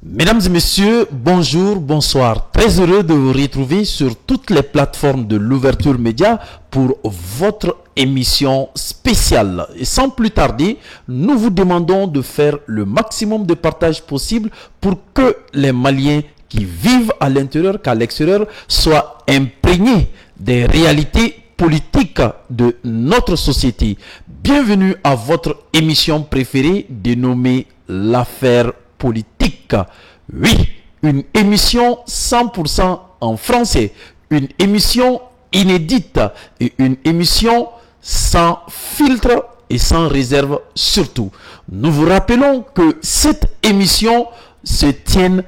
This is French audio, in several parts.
Mesdames et messieurs, bonjour, bonsoir. Très heureux de vous retrouver sur toutes les plateformes de l'ouverture média pour votre émission spéciale. Et sans plus tarder, nous vous demandons de faire le maximum de partage possible pour que les Maliens qui vivent à l'intérieur qu'à l'extérieur soient imprégnés des réalités politiques de notre société. Bienvenue à votre émission préférée dénommée L'affaire politique. Oui, une émission 100% en français, une émission inédite et une émission sans filtre et sans réserve surtout. Nous vous rappelons que cette émission se tient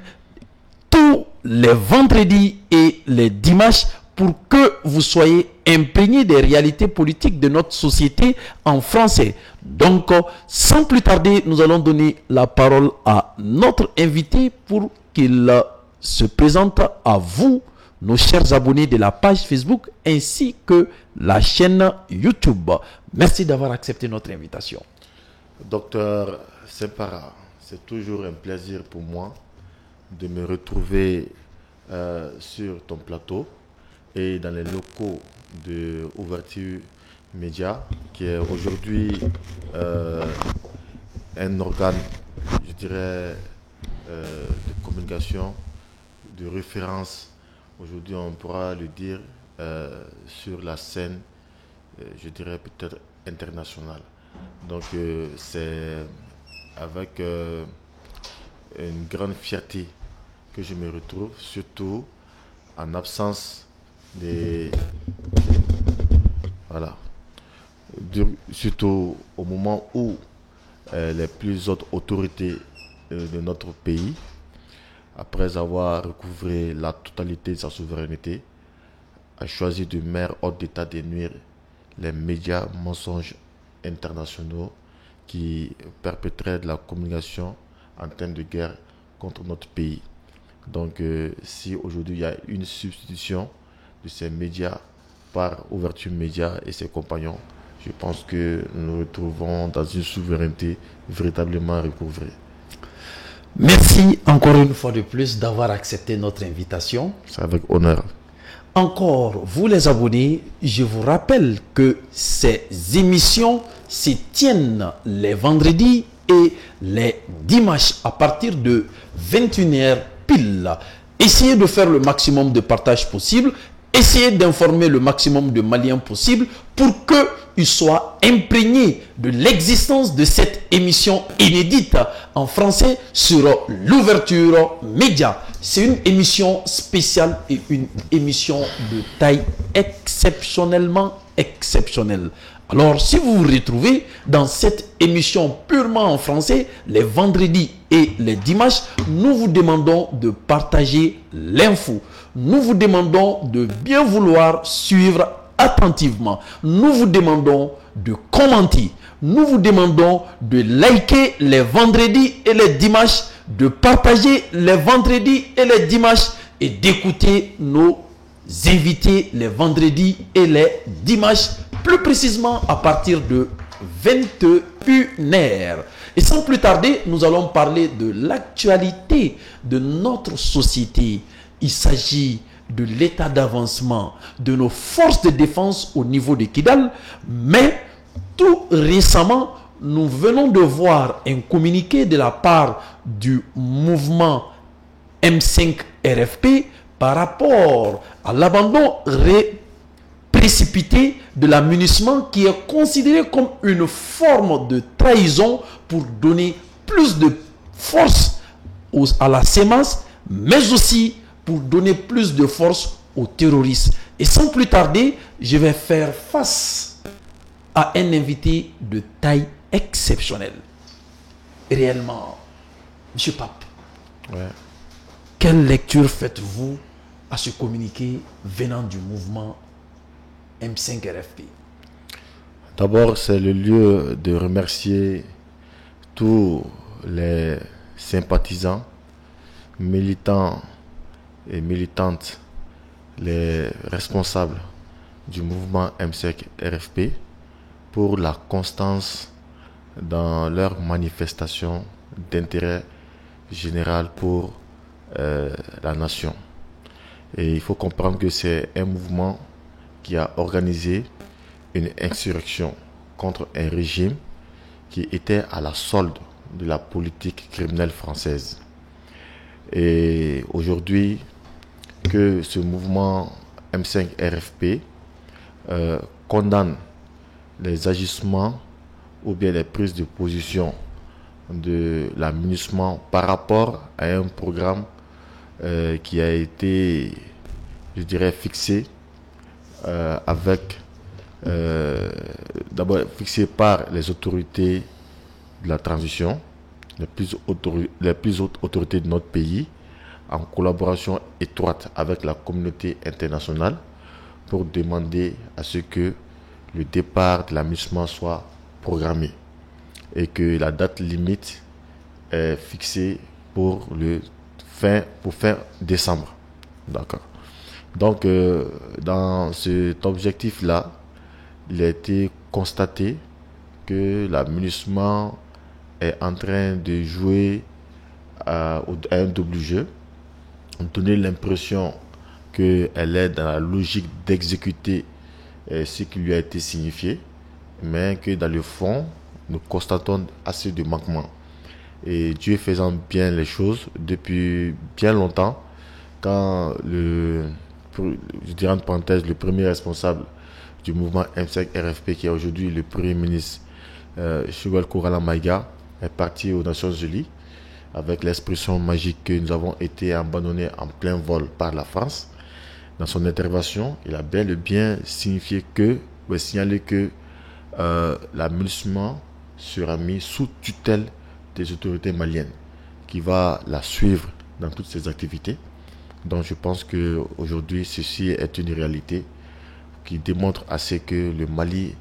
tous les vendredis et les dimanches pour que vous soyez imprégnés des réalités politiques de notre société en français. Donc, sans plus tarder, nous allons donner la parole à notre invité pour qu'il se présente à vous, nos chers abonnés de la page Facebook ainsi que la chaîne YouTube. Merci d'avoir accepté notre invitation. Docteur Sempara, c'est toujours un plaisir pour moi de me retrouver sur ton plateau et dans les locaux de Ouverture Média, qui est aujourd'hui un organe, je dirais, de communication, de référence. Aujourd'hui, on pourra le dire sur la scène, je dirais peut-être internationale. Donc, c'est avec une grande fierté que je me retrouve, surtout en absence des... Voilà. Surtout au moment où les plus hautes autorités de notre pays, après avoir recouvré la totalité de sa souveraineté, a choisi de mettre hors d'état de nuire les médias mensonges internationaux qui perpétraient de la communication en termes de guerre contre notre pays. Donc, si aujourd'hui il y a une substitution de ces médias par Ouverture Média et ses compagnons, je pense que nous nous retrouvons dans une souveraineté véritablement recouvrée. Merci encore une fois de plus d'avoir accepté notre invitation. C'est avec honneur. Encore, vous les abonnés, je vous rappelle que ces émissions se tiennent les vendredis et les dimanches à partir de 21h pile. Essayez de faire le maximum de partage possible. Essayez d'informer le maximum de Maliens possible pour qu'ils soient imprégnés de l'existence de cette émission inédite en français sur l'ouverture média. C'est une émission spéciale et une émission de taille exceptionnellement exceptionnelle. Alors, si vous vous retrouvez dans cette émission purement en français, les vendredis et les dimanches, nous vous demandons de partager l'info. Nous vous demandons de bien vouloir suivre attentivement. Nous vous demandons de commenter. Nous vous demandons de liker les vendredis et les dimanches, de partager les vendredis et les dimanches et d'écouter nos invités les vendredis et les dimanches, plus précisément à partir de 21h. Et sans plus tarder, nous allons parler de l'actualité de notre société. Il s'agit de l'état d'avancement de nos forces de défense au niveau de Kidal. Mais tout récemment, nous venons de voir un communiqué de la part du mouvement M5 RFP par rapport à l'abandon précipité de la MINUSMA, qui est considéré comme une forme de trahison pour donner plus de force à la CEMAS, mais aussi pour donner plus de force aux terroristes. Et sans plus tarder, je vais faire face à un invité de taille exceptionnelle. Réellement, M. Pape, quelle lecture faites-vous à ce communiqué venant du mouvement M5 RFP? D'abord, c'est le lieu de remercier tous les sympathisants, militants et militantes, les responsables du mouvement M5 RFP pour la constance dans leurs manifestations d'intérêt général pour la nation. Et il faut comprendre que c'est un mouvement qui a organisé une insurrection contre un régime qui était à la solde de la politique criminelle française. Et aujourd'hui, que ce mouvement M5 RFP condamne les agissements ou bien les prises de position de la MINUSMA par rapport à un programme qui a été, je dirais, fixé d'abord fixé par les autorités de la transition, les plus hautes autorités de notre pays, en collaboration étroite avec la communauté internationale, pour demander à ce que le départ de la MINUSMA soit programmé et que la date limite est fixée pour fin décembre. D'accord. Donc, dans cet objectif-là, il a été constaté que la MINUSMA est en train de jouer à un double jeu, donner l'impression qu'elle est dans la logique d'exécuter ce qui lui a été signifié, mais que dans le fond, nous constatons assez de manquements. Et Dieu faisant bien les choses depuis bien longtemps, quand je dirais en parenthèse, le premier responsable du mouvement M5 RFP, qui est aujourd'hui le premier ministre, Shugwel Kourala Maïga, est parti aux Nations Unies avec l'expression magique que nous avons été abandonnés en plein vol par la France. Dans son intervention, il a bel et bien signalé que la MINUSMA sera mise sous tutelle des autorités maliennes, qui va la suivre dans toutes ses activités. Donc je pense qu'aujourd'hui, ceci est une réalité qui démontre assez que le Mali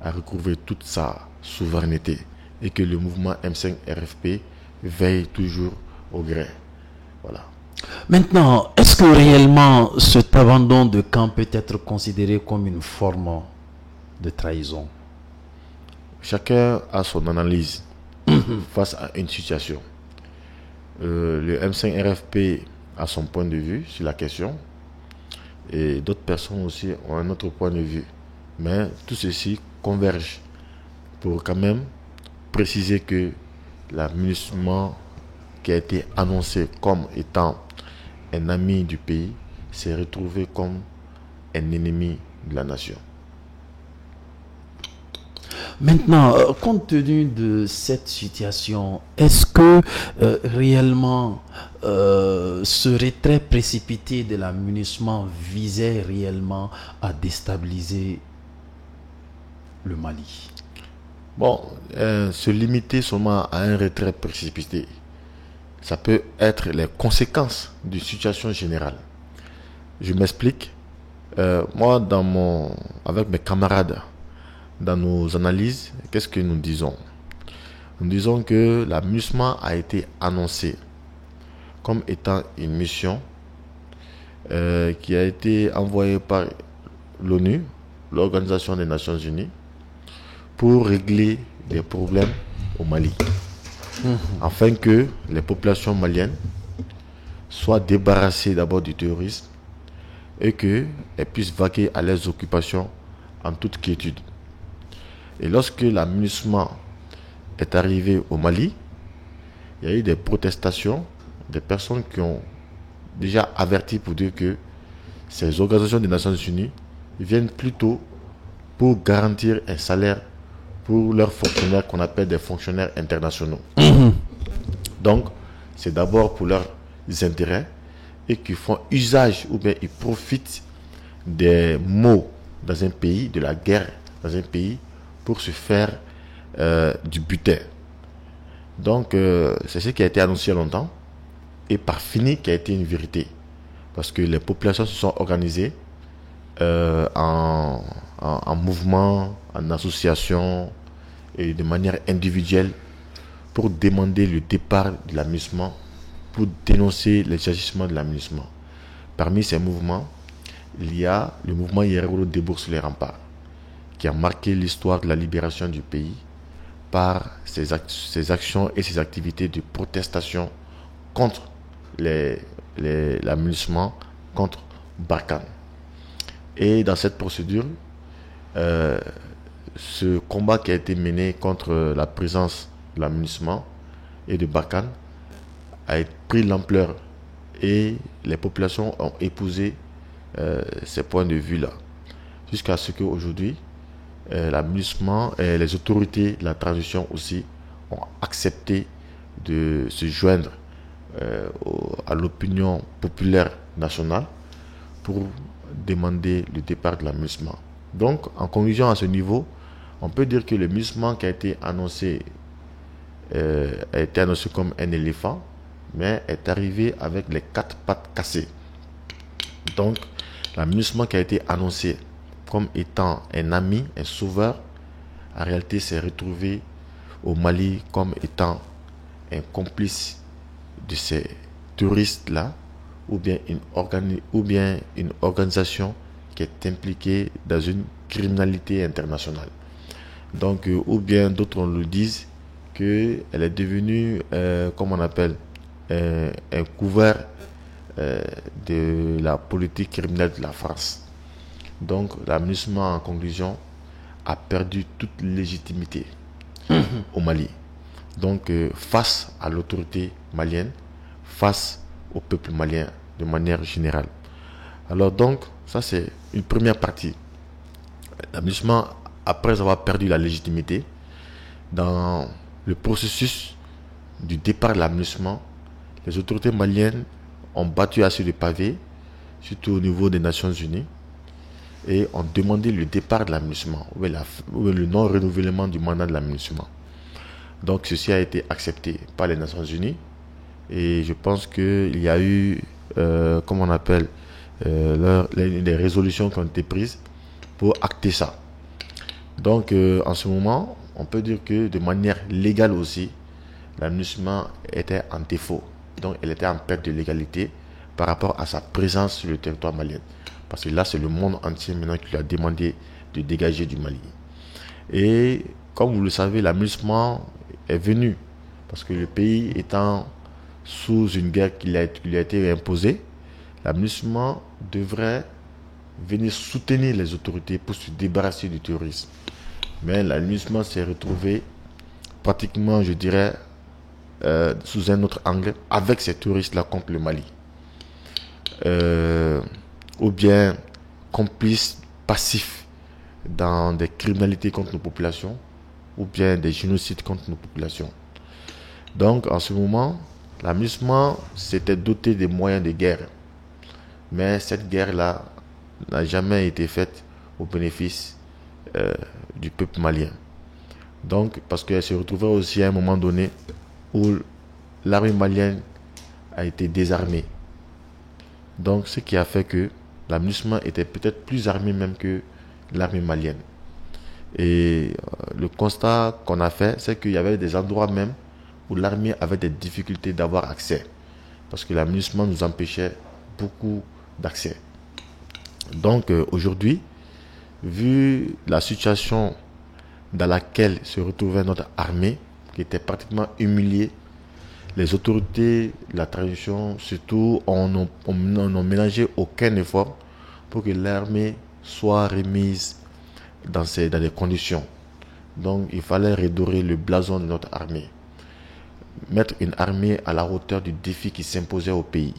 a recouvré toute sa souveraineté et que le mouvement M5 RFP veille toujours au gré. Voilà. Maintenant, est-ce que réellement cet abandon de camp peut être considéré comme une forme de trahison? Chacun a son analyse face à une situation. Le M5 RFP a son point de vue sur la question et d'autres personnes aussi ont un autre point de vue. Mais tout ceci converge pour quand même préciser que la MINUSMA, qui a été annoncée comme étant un ami du pays, s'est retrouvé comme un ennemi de la nation. Maintenant, compte tenu de cette situation, est-ce que réellement ce retrait précipité de la MINUSMA visait réellement à déstabiliser le Mali? Bon, se limiter seulement à un retrait précipité, ça peut être les conséquences d'une situation générale. Je m'explique. Moi, avec mes camarades, dans nos analyses, qu'est-ce que nous disons? Nous disons que la MINUSMA a été annoncée comme étant une mission qui a été envoyée par l'ONU, l'Organisation des Nations Unies, pour régler des problèmes au Mali, afin que les populations maliennes soient débarrassées d'abord du terrorisme et qu'elles puissent vaquer à leurs occupations en toute quiétude. Et lorsque la MINUSMA est arrivée au Mali, il y a eu des protestations, des personnes qui ont déjà averti pour dire que ces organisations des Nations Unies viennent plutôt pour garantir un salaire pour leurs fonctionnaires qu'on appelle des fonctionnaires internationaux. Donc, c'est d'abord pour leurs intérêts et qu'ils font usage ou bien ils profitent des maux dans un pays, de la guerre dans un pays, pour se faire du butin. Donc, c'est ce qui a été annoncé il y a longtemps et par fini qui a été une vérité. Parce que les populations se sont organisées en mouvement, en association et de manière individuelle pour demander le départ de la MINUSMA, pour dénoncer les agissements de la MINUSMA. Parmi ces mouvements, il y a le mouvement Yerero Débourse les remparts, qui a marqué l'histoire de la libération du pays par ses actions et ses activités de protestation contre l'amunissement, contre Barkhane. Et dans cette procédure, ce combat qui a été mené contre la présence de l'amunissement et de Barkhane a pris l'ampleur et les populations ont épousé ces points de vue-là. Jusqu'à ce qu'aujourd'hui, l'amunissement et les autorités de la transition aussi ont accepté de se joindre à l'opinion populaire nationale pour demander le départ de l'amunissement. Donc, en conclusion à ce niveau, on peut dire que le MINUSMA qui a été annoncé comme un éléphant, mais est arrivé avec les 4 pattes cassées. Donc, la MINUSMA qui a été annoncé comme étant un ami, un sauveur, en réalité s'est retrouvé au Mali comme étant un complice de ces terroristes-là, ou bien une organisation qui est impliquée dans une criminalité internationale. Donc, ou bien d'autres on le disent qu'elle est devenue, comme on appelle, un couvert de la politique criminelle de la France. Donc, l'amunissement en conclusion a perdu toute légitimité au Mali. Donc, face à l'autorité malienne, face au peuple malien de manière générale. Alors donc, ça c'est une première partie. L'amunissement, après avoir perdu la légitimité, dans le processus du départ de l'amunissement, les autorités maliennes ont battu assez de pavés, surtout au niveau des Nations Unies, et ont demandé le départ de l'amunissement, ou le non-renouvellement du mandat de l'amunissement. Donc ceci a été accepté par les Nations Unies, et je pense qu'il y a eu, des résolutions qui ont été prises pour acter ça. Donc en ce moment, on peut dire que de manière légale aussi, l'amunissement était en défaut. Donc elle était en perte de légalité par rapport à sa présence sur le territoire malien. Parce que là, c'est le monde entier maintenant qui lui a demandé de dégager du Mali. Et comme vous le savez, l'amunissement est venu parce que le pays étant sous une guerre qui lui a été imposée, l'amunissement devrait venir soutenir les autorités pour se débarrasser du terrorisme. Mais l'amunissement s'est retrouvé pratiquement, je dirais, sous un autre angle avec ces terroristes-là contre le Mali. Ou bien complice passif dans des criminalités contre nos populations, ou bien des génocides contre nos populations. Donc en ce moment, l'amunissement s'était doté des moyens de guerre. Mais cette guerre-là n'a jamais été faite au bénéfice du peuple malien. Donc, parce qu'elle se retrouvait aussi à un moment donné où l'armée malienne a été désarmée. Donc, ce qui a fait que l'amunissement était peut-être plus armé même que l'armée malienne. Et le constat qu'on a fait, c'est qu'il y avait des endroits même où l'armée avait des difficultés d'avoir accès. Parce que l'amunissement nous empêchait beaucoup d'accès. Donc aujourd'hui, vu la situation dans laquelle se retrouvait notre armée, qui était pratiquement humiliée, les autorités de la transition, surtout, n'ont ménagé aucun effort pour que l'armée soit remise dans des conditions. Donc il fallait redorer le blason de notre armée. Mettre une armée à la hauteur du défi qui s'imposait au pays.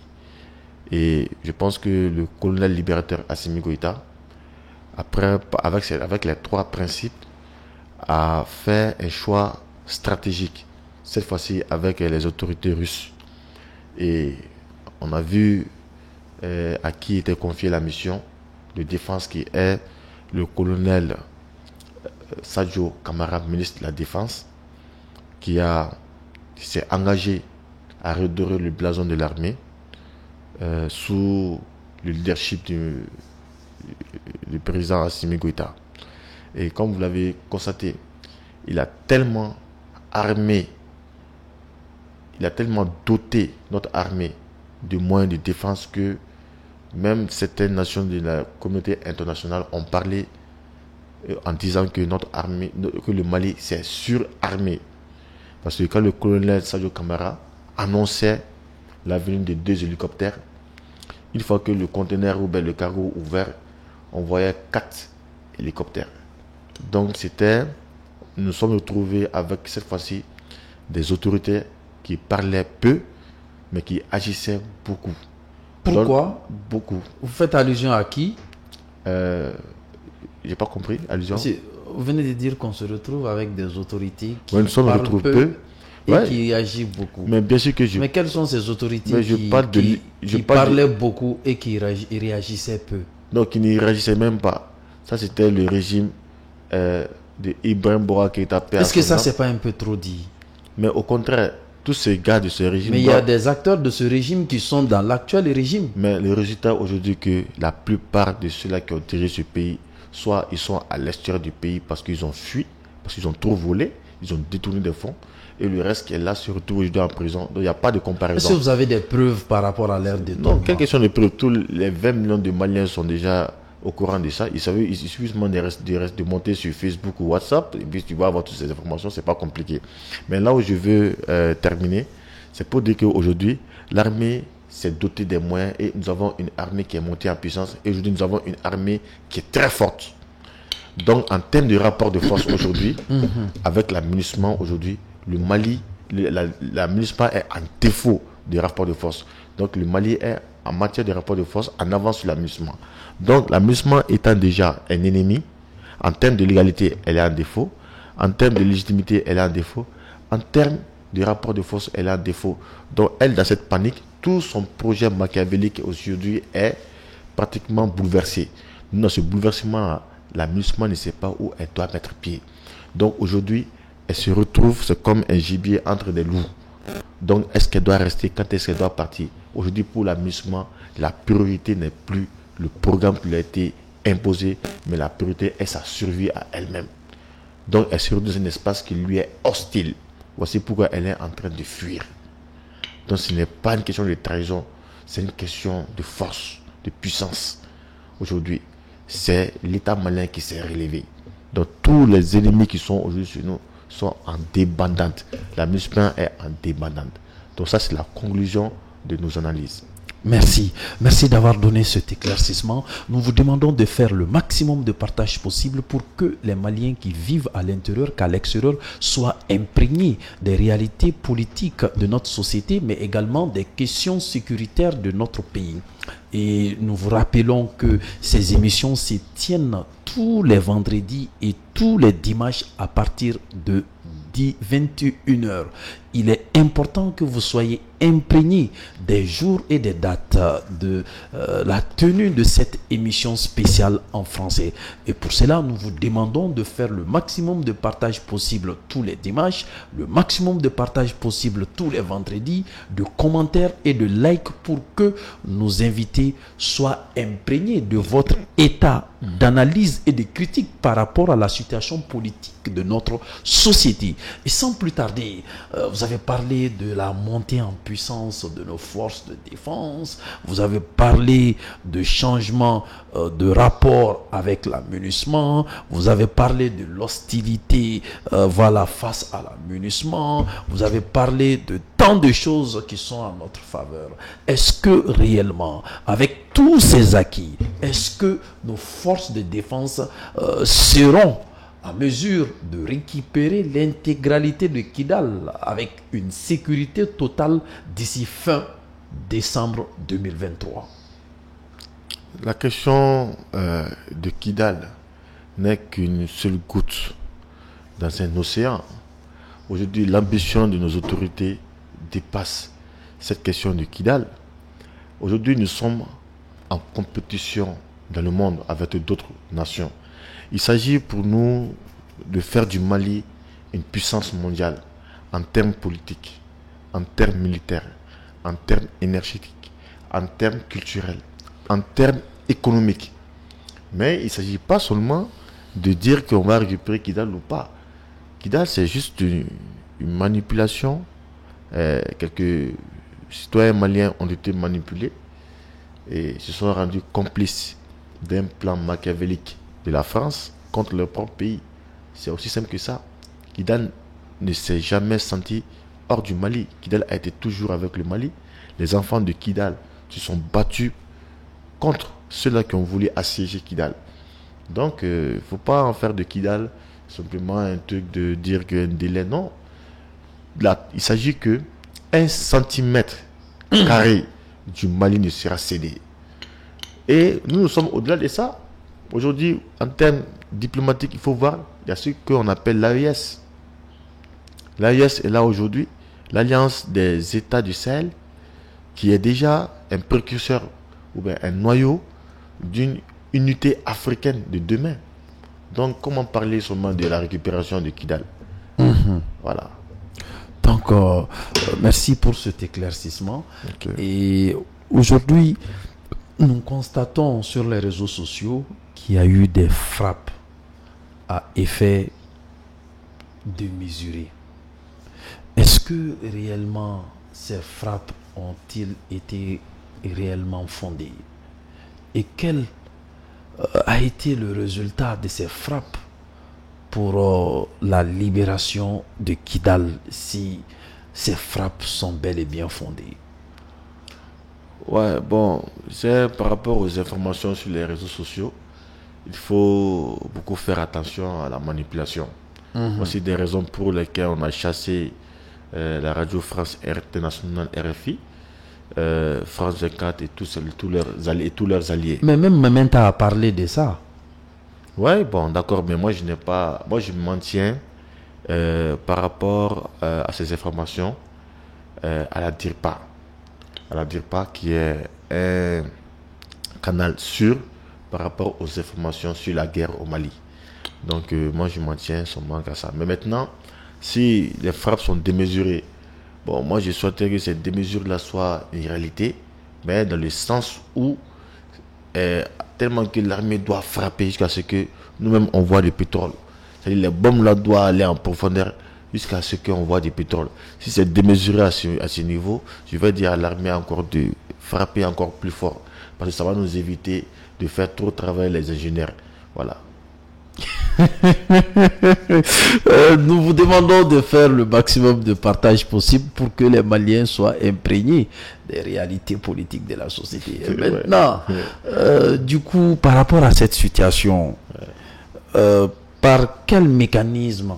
Et je pense que le colonel libérateur Assimi Goïta, avec les 3 principes, a fait un choix stratégique, cette fois-ci avec les autorités russes. Et on a vu à qui était confiée la mission de défense, qui est le colonel Sadio Kamara, ministre de la Défense, qui s'est engagé à redorer le blason de l'armée sous le leadership du président Assimi Goïta. Et comme vous l'avez constaté, il a tellement doté notre armée de moyens de défense que même certaines nations de la communauté internationale ont parlé en disant que que le Mali s'est surarmé. Parce que quand le colonel Sadio Kamara annonçait la venue de 2 hélicoptères. Une fois que le conteneur ou bien le cargo ouvert, on voyait 4 hélicoptères. Donc nous nous sommes retrouvés avec cette fois-ci des autorités qui parlaient peu, mais qui agissaient beaucoup. Pourquoi? Donc, beaucoup. Vous faites allusion à qui? J'ai pas compris, allusion. Vous venez de dire qu'on se retrouve avec des autorités qui nous sommes parlent peu et Ouais. qui agissent beaucoup. Mais bien sûr que je... Mais quelles sont ces autorités Mais je qui, parle de- qui- je qui parle de- parlaient beaucoup et qui réagissaient peu? Donc, ils ne réagissaient même pas. Ça, c'était le régime de Ibrahim Bouba Keïta. Est-ce que ça, c'est pas un peu trop dit? Mais au contraire, tous ces gars de ce régime... Mais il y a des acteurs de ce régime qui sont dans l'actuel régime. Mais le résultat aujourd'hui que la plupart de ceux-là qui ont dirigé ce pays, soit ils sont à l'extérieur du pays parce qu'ils ont fui, parce qu'ils ont trop volé, ils ont détourné des fonds, et le reste qui est là se retrouve aujourd'hui en prison. Donc il n'y a pas de Est-ce que comparaison. vous avez des preuves par rapport à leur détournement? Non, quelle question de preuve? Tous les 20 millions de Maliens sont déjà au courant de ça. Il suffit seulement de monter sur Facebook ou WhatsApp, et puis tu vas avoir toutes ces informations, c'est pas compliqué. Mais là où je veux terminer, c'est pour dire qu'aujourd'hui, l'armée s'est dotée des moyens et nous avons une armée qui est montée en puissance. Et aujourd'hui, nous avons une armée qui est très forte. Donc, en termes de rapport de force aujourd'hui, avec la MINUSMA aujourd'hui, le Mali, la MINUSMA est en défaut de rapport de force. Donc, le Mali est en matière de rapport de force en avance sur la MINUSMA. Donc, la MINUSMA étant déjà un ennemi, en termes de légalité, elle est en défaut. En termes de légitimité, elle est en défaut. En termes de rapport de force, elle est en défaut. Donc, elle, dans cette panique, tout son projet machiavélique aujourd'hui est pratiquement bouleversé. Dans ce bouleversement, la MINUSMA ne sait pas où elle doit mettre pied. Donc, aujourd'hui, elle se retrouve, c'est comme un gibier entre des loups. Donc, est-ce qu'elle doit rester? Quand est-ce qu'elle doit partir? Aujourd'hui, pour la MINUSMA, la priorité n'est plus le programme qui lui a été imposé, mais la priorité est sa survie à elle-même. Donc, elle se retrouve dans un espace qui lui est hostile. Voici pourquoi elle est en train de fuir. Donc, ce n'est pas une question de trahison, c'est une question de force, de puissance. Aujourd'hui, c'est l'État malien qui s'est relevé. Donc, tous les ennemis qui sont aujourd'hui sur nous sont en débandante. La MINUSMA est en débandante. Donc, ça, c'est la conclusion de nos analyses. Merci. Merci d'avoir donné cet éclaircissement. Nous vous demandons de faire le maximum de partage possible pour que les Maliens qui vivent à l'intérieur qu'à l'extérieur soient imprégnés des réalités politiques de notre société, mais également des questions sécuritaires de notre pays. Et nous vous rappelons que ces émissions se tiennent tous les vendredis et tous les dimanches à partir de 21h. Il est important que vous soyez imprégnés des jours et des dates de la tenue de cette émission spéciale en français. Et pour cela, nous vous demandons de faire le maximum de partage possible tous les dimanches, le maximum de partage possible tous les vendredis, de commentaires et de likes pour que nos invités soient imprégnés de votre état d'analyse et de critique par rapport à la situation politique de notre société. Et sans plus tarder, vous avez parlé de la montée en puissance de nos forces de défense, vous avez parlé de changement de rapport avec la MINUSMA, vous avez parlé de l'hostilité face à la MINUSMA, vous avez parlé de tant de choses qui sont en notre faveur. Est-ce que réellement, avec tous ces acquis, est-ce que nos forces de défense seront à mesure de récupérer l'intégralité de Kidal avec une sécurité totale d'ici fin décembre 2023? La question de Kidal n'est qu'une seule goutte dans un océan. Aujourd'hui, l'ambition de nos autorités dépasse cette question de Kidal. Aujourd'hui, nous sommes en compétition dans le monde avec d'autres nations. Il s'agit pour nous de faire du Mali une puissance mondiale en termes politiques, en termes militaires, en termes énergétiques, en termes culturels, en termes économiques. Mais il ne s'agit pas seulement de dire qu'on va récupérer Kidal ou pas. Kidal, c'est juste une manipulation. Quelques citoyens maliens ont été manipulés et se sont rendus complices d'un plan machiavélique de la France contre leur propre pays. C'est aussi simple que ça. Kidal ne s'est jamais senti hors du Mali. Kidal a été toujours avec le Mali. Les enfants de Kidal se sont battus contre ceux-là qui ont voulu assiéger Kidal. Donc, il ne faut pas en faire de Kidal simplement un truc de dire qu'un délai. Non. Là, il s'agit que 1 cm² du Mali ne sera cédé. Et nous sommes au-delà de ça. Aujourd'hui, en termes diplomatiques, il faut voir, il y a ce qu'on appelle l'AES. L'AES est là aujourd'hui, l'Alliance des États du Sahel, qui est déjà un précurseur ou bien un noyau d'une unité africaine de demain. Donc, comment parler seulement de la récupération de Kidal? Voilà. Donc, merci pour cet éclaircissement. Okay. Et aujourd'hui, nous constatons sur les réseaux sociaux qu'il y a eu des frappes à effet démesuré. Est-ce que réellement ces frappes ont-ils été réellement fondées? Et quel a été le résultat de ces frappes pour la libération de Kidal, si ces frappes sont bel et bien fondées? Ouais, bon, c'est par rapport aux informations sur les réseaux sociaux, il faut beaucoup faire attention à la manipulation. Voici des raisons pour lesquelles on a chassé la radio France Internationale RFI, France 24 et tous leurs alliés. Mais même Mementa a parlé de ça. Ouais, bon, d'accord, mais moi je me maintiens par rapport à ces informations à la DIRPA. À la DIRPA qui est un canal sûr par rapport aux informations sur la guerre au Mali. Donc moi je maintiens seulement à ça. Mais maintenant, si les frappes sont démesurées, bon, moi je souhaiterais que ces démesures-là soient une réalité, mais dans le sens où tellement que l'armée doit frapper jusqu'à ce que nous-mêmes on voit du pétrole. C'est-à-dire les bombes là doivent aller en profondeur jusqu'à ce qu'on voit du pétrole. Si c'est démesuré à ce niveau, je vais dire à l'armée encore de frapper encore plus fort. Parce que ça va nous éviter de faire trop travailler les ingénieurs. Voilà. Nous vous demandons de faire le maximum de partage possible pour que les Maliens soient imprégnés des réalités politiques de la société. Et maintenant, du coup, par rapport à cette situation, par quel mécanisme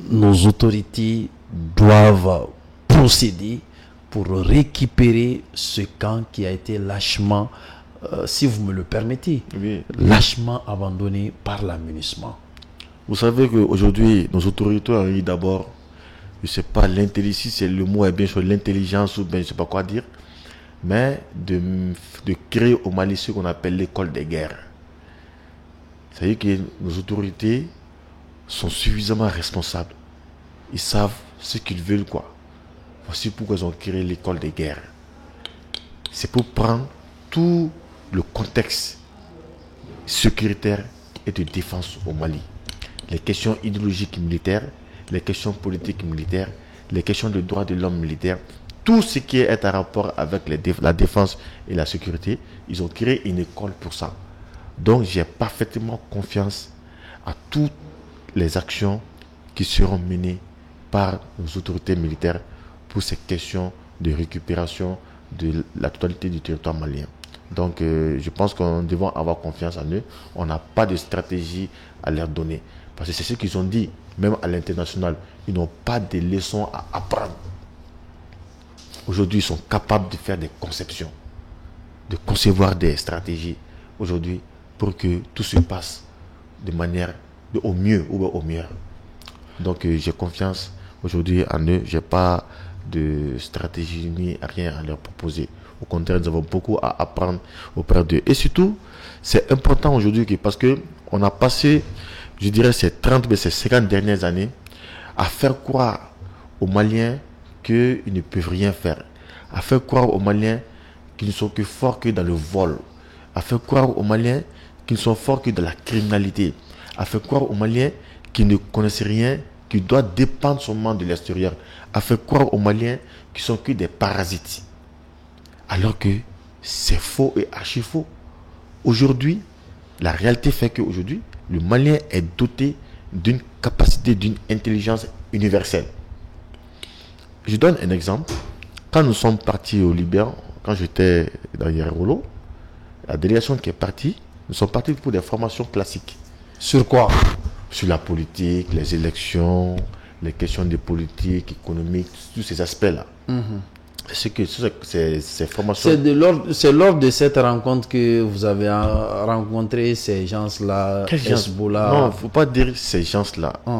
nos autorités doivent procéder pour récupérer ce camp qui a été lâchement, si vous me le permettez, lâchement abandonné par l'amunissement? Vous savez qu'aujourd'hui, nos autorités ont eu d'abord, je ne sais pas, l'intelligence, si c'est le mot est bien sûr l'intelligence ou bien je ne sais pas quoi dire, mais de créer au Mali ce qu'on appelle l'école des guerres. C'est-à-dire que nos autorités sont suffisamment responsables. Ils savent ce qu'ils veulent, quoi. Voici pourquoi ils ont créé l'école des guerres. C'est pour prendre tout le contexte sécuritaire et de défense au Mali. Les questions idéologiques militaires, les questions politiques militaires, les questions de droits de l'homme militaire, tout ce qui est en rapport avec la défense et la sécurité, ils ont créé une école pour ça. Donc j'ai parfaitement confiance à toutes les actions qui seront menées par nos autorités militaires pour ces questions de récupération de la totalité du territoire malien. Donc je pense qu'on devons avoir confiance en eux. On n'a pas de stratégie à leur donner. Parce que c'est ce qu'ils ont dit, même à l'international. Ils n'ont pas de leçons à apprendre. Aujourd'hui, ils sont capables de faire des conceptions, de concevoir des stratégies aujourd'hui pour que tout se passe de manière au mieux ou au meilleur. Donc j'ai confiance aujourd'hui en eux. Je n'ai pas de stratégie ni rien à leur proposer. Au contraire, nous avons beaucoup à apprendre auprès d'eux. Et surtout, c'est important aujourd'hui parce que on a passé, je dirais, ces 30 ces 50 dernières années à faire croire aux Maliens qu'ils ne peuvent rien faire. À faire croire aux Maliens qu'ils ne sont que forts que dans le vol. À faire croire aux Maliens qu'ils ne sont forts que dans la criminalité. À faire croire aux Maliens qu'ils ne connaissent rien, qu'ils doivent dépendre seulement de l'extérieur. À faire croire aux Maliens qu'ils sont que des parasites. Alors que c'est faux et archi faux. Aujourd'hui, la réalité fait qu'aujourd'hui, le Malien est doté d'une capacité, d'une intelligence universelle. Je donne un exemple. Quand nous sommes partis au Liban, quand j'étais dans Yerolo, la délégation qui est partie, nous sommes partis pour des formations classiques. Sur quoi? Sur la politique, les élections, les questions de politique, économique, tous ces aspects-là. C'est que ces formations... C'est lors de cette rencontre que vous avez rencontré ces gens-là, Hezbollah. Non, il ne faut pas dire ces gens-là. Il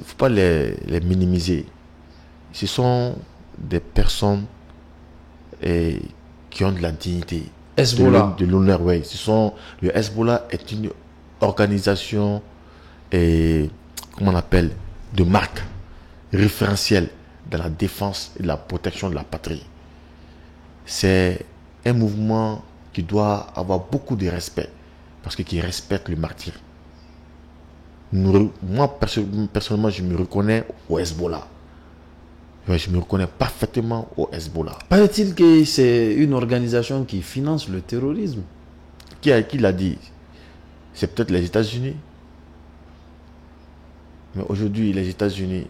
ne faut pas les minimiser. Ce sont des personnes qui ont de la dignité. Hezbollah. De l'honneur, oui. Le Hezbollah est une organisation, comment on appelle, de marque, référentielle dans la défense et la protection de la patrie. C'est un mouvement qui doit avoir beaucoup de respect, parce qu'il respecte le martyr. Moi, personnellement, je me reconnais au Hezbollah. Je me reconnais parfaitement au Hezbollah. Paraît-il que c'est une organisation qui finance le terrorisme? Qui l'a dit? C'est peut-être les États-Unis. Mais aujourd'hui, les États-Unis,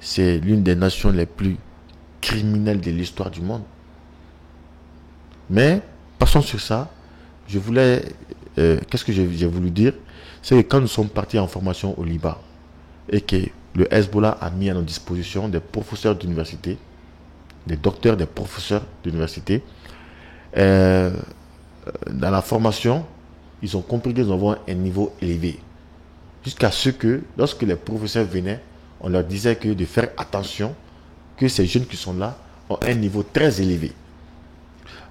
c'est l'une des nations les plus criminelles de l'histoire du monde. Mais, passons sur ça. Qu'est-ce que j'ai voulu dire? C'est que quand nous sommes partis en formation au Liban, et que le Hezbollah a mis à notre disposition des professeurs d'université, des docteurs, des professeurs d'université, dans la formation, ils ont compris que nous avons un niveau élevé. Jusqu'à ce que, lorsque les professeurs venaient, on leur disait que de faire attention, que ces jeunes qui sont là ont un niveau très élevé.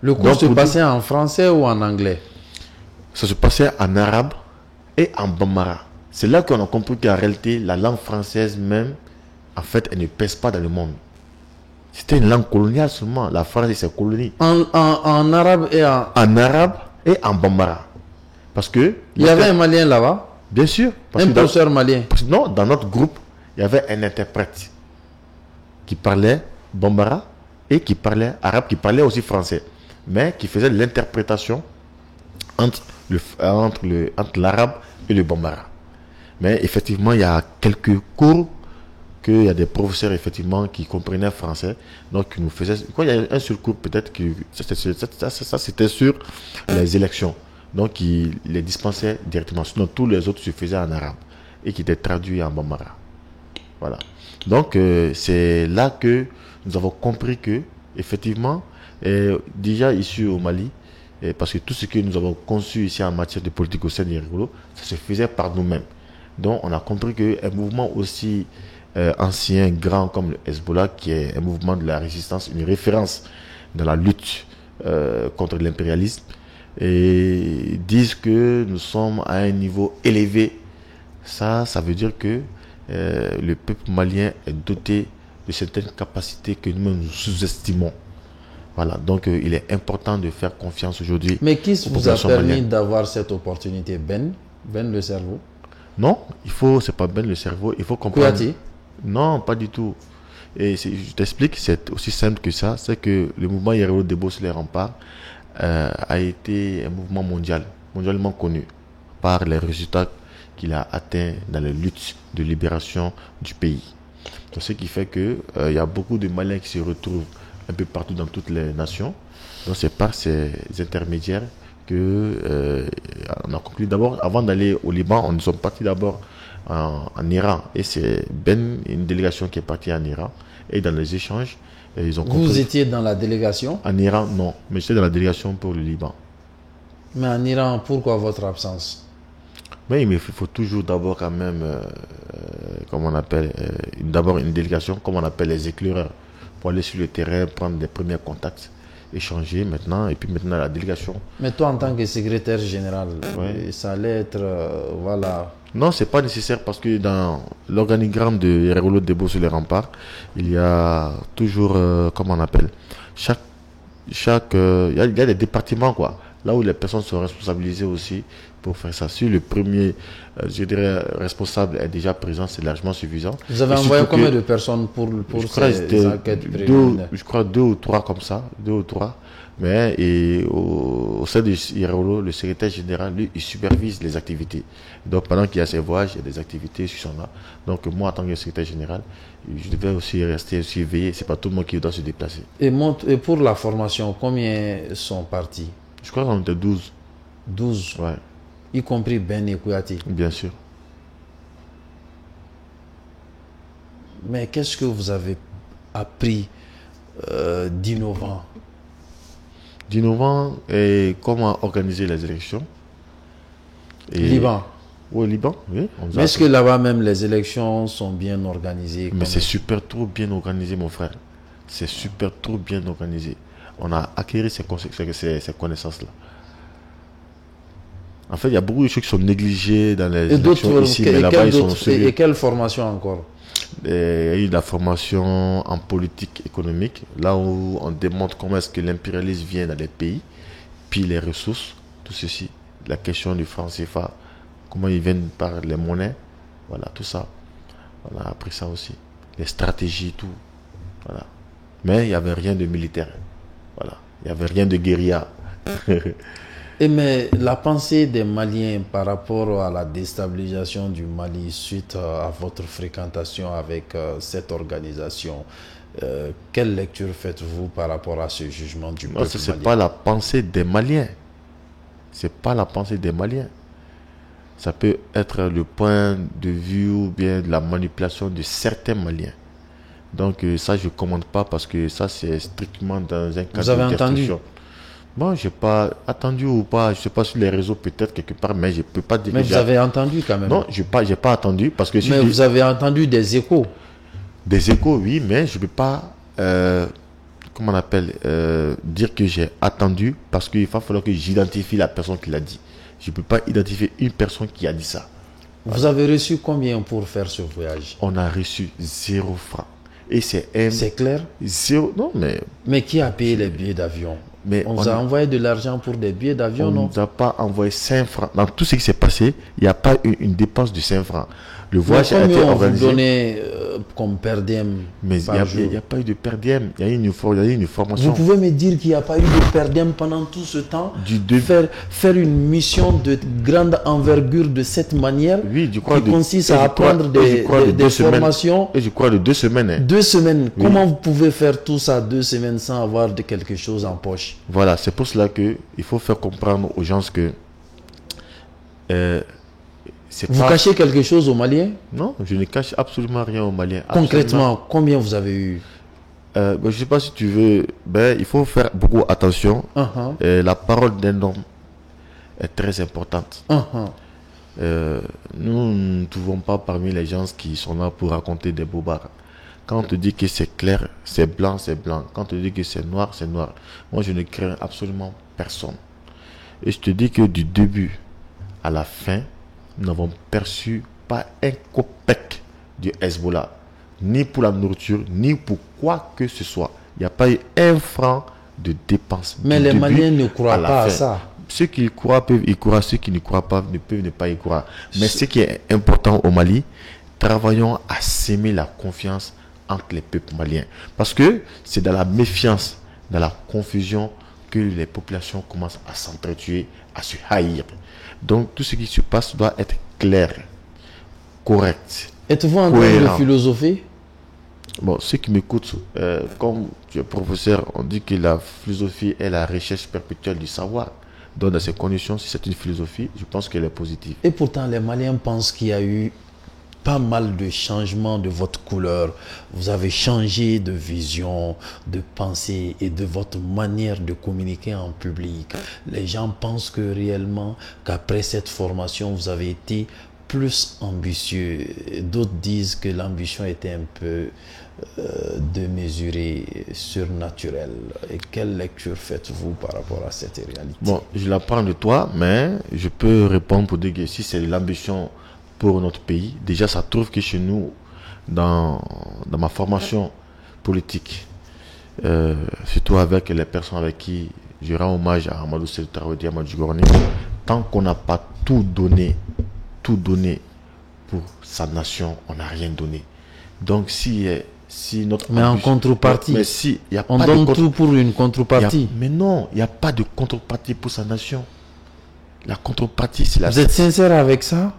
Le cours se passait en français ou en anglais? Ça se passait en arabe et en bambara. C'est là qu'on a compris qu'en réalité, la langue française même, en fait, elle ne pèse pas dans le monde. C'était une langue coloniale seulement. La France et ses colonies. En arabe et en... En arabe et en bambara. Parce que... Il y avait un Malien là-bas? Bien sûr. Un professeur malien? Non, dans notre groupe, il y avait un interprète qui parlait bambara et qui parlait arabe, qui parlait aussi français. Mais qui faisait l'interprétation entre l'arabe et le bambara. Mais effectivement, il y a quelques cours qu'il y a des professeurs effectivement qui comprenaient français, donc qui nous faisaient... Quoi, il y a un seul cours peut-être qui... Ça c'était sur les élections. Donc, il les dispensait directement. Sinon, tous les autres se faisaient en arabe et qui étaient traduits en bambara. Voilà. Donc, c'est là que nous avons compris que, effectivement, déjà ici au Mali, parce que tout ce que nous avons conçu ici en matière de politique au sein de Yerolo, ça se faisait par nous-mêmes. Donc, on a compris qu'un mouvement aussi ancien, grand comme le Hezbollah, qui est un mouvement de la résistance, une référence dans la lutte contre l'impérialisme, et disent que nous sommes à un niveau élevé. Ça veut dire que le peuple malien est doté de certaines capacités que nous-mêmes nous sous-estimons. Voilà, donc il est important de faire confiance aujourd'hui. Mais qui vous a permis d'avoir cette opportunité? Ben le cerveau? Non, c'est pas Ben le cerveau, il faut comprendre. Kouyaté? Non, pas du tout. Et je t'explique, c'est aussi simple que ça, c'est que le mouvement Yerolo Debout sur les remparts a été un mouvement mondialement connu par les résultats qu'il a atteints dans les luttes de libération du pays. Donc, ce qui fait que il y a beaucoup de Maliens qui se retrouvent un peu partout dans toutes les nations. Donc c'est par ces intermédiaires que on a conclu. D'abord, avant d'aller au Liban, nous sommes partis d'abord en Iran, et c'est une délégation qui est partie en Iran, et dans les échanges, ils ont compris. Vous étiez dans la délégation? En Iran, non, mais j'étais dans la délégation pour le Liban. Mais en Iran, pourquoi votre absence? Mais il faut toujours d'abord quand même, comme on appelle, d'abord une délégation, comme on appelle les éclaireurs, pour aller sur le terrain, prendre des premiers contacts, échanger maintenant, et puis maintenant la délégation. Mais toi, en tant que secrétaire général, ça allait être, voilà... Non, c'est pas nécessaire, parce que dans l'organigramme de Yerolo Debout sur les remparts, il y a toujours, comment on appelle, il y a des départements, quoi, là où les personnes sont responsabilisées aussi pour faire ça. Si le premier, je dirais, responsable est déjà présent, c'est largement suffisant. Vous avez envoyé combien de personnes pour ces enquêtes préliminaires? Je crois 2 ou 3 comme ça, 2 ou 3. Mais au sein de IROLO, le secrétaire général, lui, il supervise les activités. Donc pendant qu'il y a ces voyages, il y a des activités qui sont là. Donc moi, en tant que secrétaire général, je devais aussi rester, aussi veiller. C'est pas tout le monde qui doit se déplacer. Et pour la formation, combien sont partis? Je crois qu'on était 12. 12? Ouais. Y compris Ben et Kouyaté? Bien sûr. Mais qu'est-ce que vous avez appris d'innovant? D'innovant et comment organiser les élections. Et Liban? Oui, Liban, oui. Mais est-ce que là-bas même les élections sont bien organisées? Mais c'est super trop bien organisé, mon frère. C'est super trop bien organisé. On a acquis ces connaissances-là. En fait, il y a beaucoup de choses qui sont négligées dans les élections ici, mais là-bas, ils sont sérieux. Et quelle formation encore? Il y a eu de la formation en politique économique, là où on démontre comment est-ce que l'impérialisme vient dans les pays, puis les ressources, tout ceci, la question du franc CFA, comment ils viennent par les monnaies, voilà, tout ça. On a appris ça aussi. Les stratégies, tout. Voilà. Mais il n'y avait rien de militaire. Voilà. Il n'y avait rien de guérilla. Mais la pensée des Maliens par rapport à la déstabilisation du Mali suite à votre fréquentation avec cette organisation, quelle lecture faites-vous par rapport à ce jugement du peuple malien? Ce n'est pas la pensée des Maliens. Ce n'est pas la pensée des Maliens. Ça peut être le point de vue ou bien de la manipulation de certains Maliens. Donc ça, je ne commande pas parce que ça, c'est strictement dans un cadre. Vous avez entendu? Bon, je n'ai pas attendu ou pas, je ne sais pas sur les réseaux peut-être quelque part, mais je ne peux pas dire. Mais vous avez entendu quand même? Non, je n'ai pas attendu parce que... Mais vous avez entendu des échos? Des échos, oui, mais je ne peux pas, comment on appelle, dire que j'ai attendu parce qu'il va falloir que j'identifie la personne qui l'a dit. Je ne peux pas identifier une personne qui a dit ça. Vous avez reçu combien pour faire ce voyage? On a reçu 0 francs. Et c'est clair? 0, non, mais... Mais qui a payé les billets d'avion? Mais on vous a envoyé de l'argent pour des billets d'avion, non? On ne nous a pas envoyé 5 francs. Dans tout ce qui s'est passé, il n'y a pas eu une dépense de 5 francs. Le voyage a été organisé. Vous donnez comme per diem? Mais il n'y a pas eu de per diem. Il y a eu une formation. Vous pouvez me dire qu'il n'y a pas eu de per diem pendant tout ce temps? Faire une mission de grande envergure de cette manière, oui, qui consiste à apprendre des formations. Et je crois de 2 semaines. Hein. 2 semaines. Oui. Comment vous pouvez faire tout ça 2 semaines sans avoir de quelque chose en poche? Voilà, c'est pour cela qu'il faut faire comprendre aux gens que... vous cachez quelque chose aux Maliens? Non, je ne cache absolument rien aux Maliens. Concrètement, combien vous avez eu? Je ne sais pas si tu veux, il faut faire beaucoup attention. La parole d'un homme est très importante. Nous ne trouvons pas parmi les gens qui sont là pour raconter des bobards. Quand on te dit que c'est clair, c'est blanc, c'est blanc. Quand on te dit que c'est noir, c'est noir. Moi, je ne crains absolument personne. Et je te dis que du début à la fin, nous n'avons perçu pas un copec du Hezbollah, ni pour la nourriture, ni pour quoi que ce soit. Il n'y a pas eu 1 franc de dépenses. Mais les Maliens ne croient pas à ça. Ceux qui y croient peuvent y croire, ceux qui ne croient pas ne peuvent ne pas y croire. Mais ce qui est important au Mali, travaillons à s'aimer la confiance entre les peuples maliens. Parce que c'est dans la méfiance, dans la confusion que les populations commencent à s'entretuer, à se haïr. Donc tout ce qui se passe doit être clair, correct. Êtes-vous en train de philosopher? Bon, ceux qui m'écoutent, comme tu es professeur, on dit que la philosophie est la recherche perpétuelle du savoir. Donc dans ces conditions, si c'est une philosophie, je pense qu'elle est positive. Et pourtant, les Maliens pensent qu'il y a eu pas mal de changements de votre couleur. Vous avez changé de vision, de pensée et de votre manière de communiquer en public. Les gens pensent que réellement, qu'après cette formation, vous avez été plus ambitieux. D'autres disent que l'ambition était un peu démesurée, surnaturelle. Et quelle lecture faites-vous par rapport à cette réalité? Bon, je l'apprends de toi, mais je peux répondre pour dire que si c'est l'ambition pour notre pays, déjà ça trouve que chez nous, dans ma formation politique, surtout avec les personnes avec qui je rends hommage à Amadou Sékou Traoré, Amadou Djigorni, tant qu'on n'a pas tout donné pour sa nation, on n'a rien donné. Donc si notre mais en contrepartie, mais si y a on pas donne de tout pour une contrepartie. mais non, il n'y a pas de contrepartie pour sa nation. La contrepartie, c'est la... Vous êtes sincère avec ça?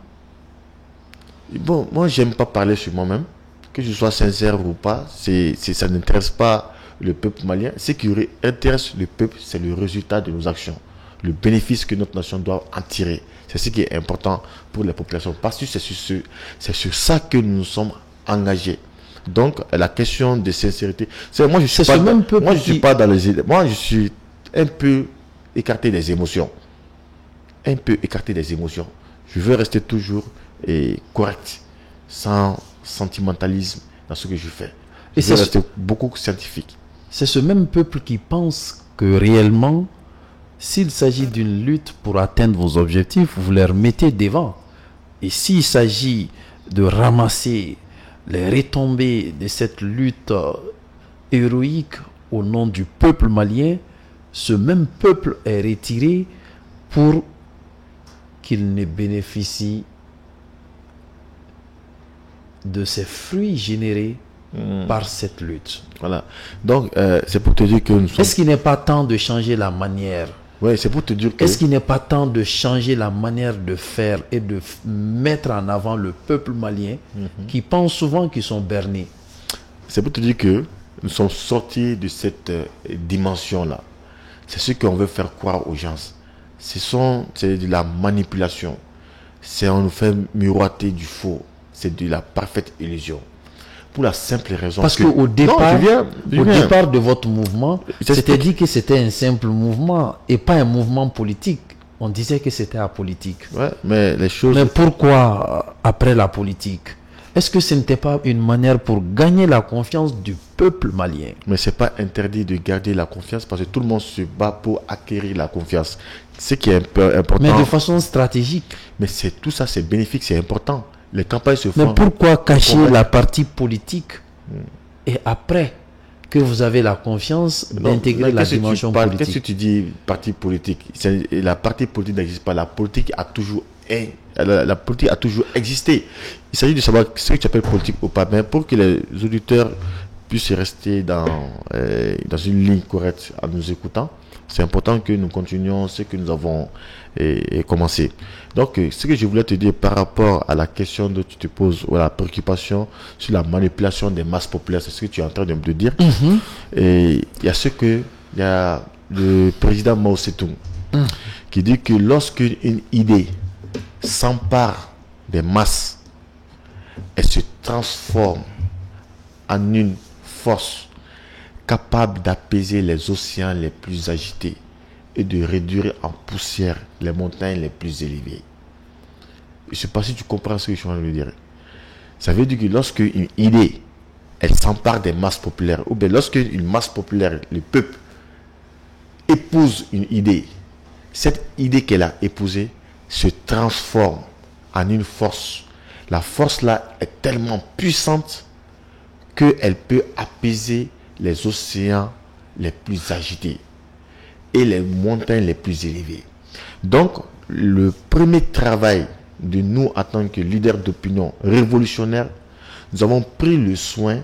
Bon, moi, j'aime pas parler sur moi-même. Que je sois sincère ou pas, ça n'intéresse pas le peuple malien. Ce qui intéresse le peuple, c'est le résultat de nos actions. Le bénéfice que notre nation doit en tirer. C'est ce qui est important pour les populations. Parce que c'est sur ça que nous nous sommes engagés. Donc, la question de sincérité, moi, je suis pas dans les... Moi, je suis un peu écarté des émotions. Un peu écarté des émotions. Je veux rester toujours correct, sans sentimentalisme dans ce que je fais. Je veux rester beaucoup scientifique. C'est ce même peuple qui pense que réellement, s'il s'agit d'une lutte pour atteindre vos objectifs, vous les remettez devant. Et s'il s'agit de ramasser les retombées de cette lutte héroïque au nom du peuple malien, ce même peuple est retiré pour qu'il ne bénéficie de ces fruits générés par cette lutte. Voilà. Donc, c'est pour te dire que nous sommes... Est-ce qu'il n'est pas temps de changer la manière? Oui, c'est pour te dire que... Est-ce qu'il n'est pas temps de changer la manière de faire et de mettre en avant le peuple malien qui pense souvent qu'ils sont bernés? C'est pour te dire que nous sommes sortis de cette dimension-là. C'est ce qu'on veut faire croire aux gens. C'est de la manipulation. On nous fait miroiter du faux. C'est de la parfaite illusion. Pour la simple raison parce qu'au départ, au départ de votre mouvement, c'était dit que c'était un simple mouvement et pas un mouvement politique. On disait que c'était apolitique. Ouais, mais les choses... Mais pourquoi après la politique? Est-ce que ce n'était pas une manière pour gagner la confiance du peuple malien? Mais ce n'est pas interdit de garder la confiance parce que tout le monde se bat pour acquérir la confiance. Ce qui est un peu important. Mais de façon stratégique. Mais tout ça, c'est bénéfique, c'est important. Les campagnes se font... Mais pourquoi cacher la partie politique et après que vous avez la confiance d'intégrer la dimension politique? Qu'est-ce que tu dis parti politique? La partie politique n'existe pas. La politique a toujours existé. Il s'agit de savoir ce que tu appelles politique ou pas. Mais pour que les auditeurs puissent rester dans une ligne correcte en nous écoutant, c'est important que nous continuions ce que nous avons commencé. Donc, ce que je voulais te dire par rapport à la question dont tu te poses, ou à la préoccupation sur la manipulation des masses populaires, c'est ce que tu es en train de me dire. Et il y a le président Mao Tse-tung qui dit que lorsqu'une idée s'empare des masses, elle se transforme en une force capable d'apaiser les océans les plus agités et de réduire en poussière les montagnes les plus élevées. Je ne sais pas si tu comprends ce que je suis en train de dire. Ça veut dire que lorsque une idée, elle s'empare des masses populaires, ou bien lorsque une masse populaire, le peuple, épouse une idée, cette idée qu'elle a épousée se transforme en une force. La force là est tellement puissante qu'elle peut apaiser les océans les plus agités et les montagnes les plus élevées. Donc, le premier travail de nous en tant que leaders d'opinion révolutionnaires, nous avons pris le soin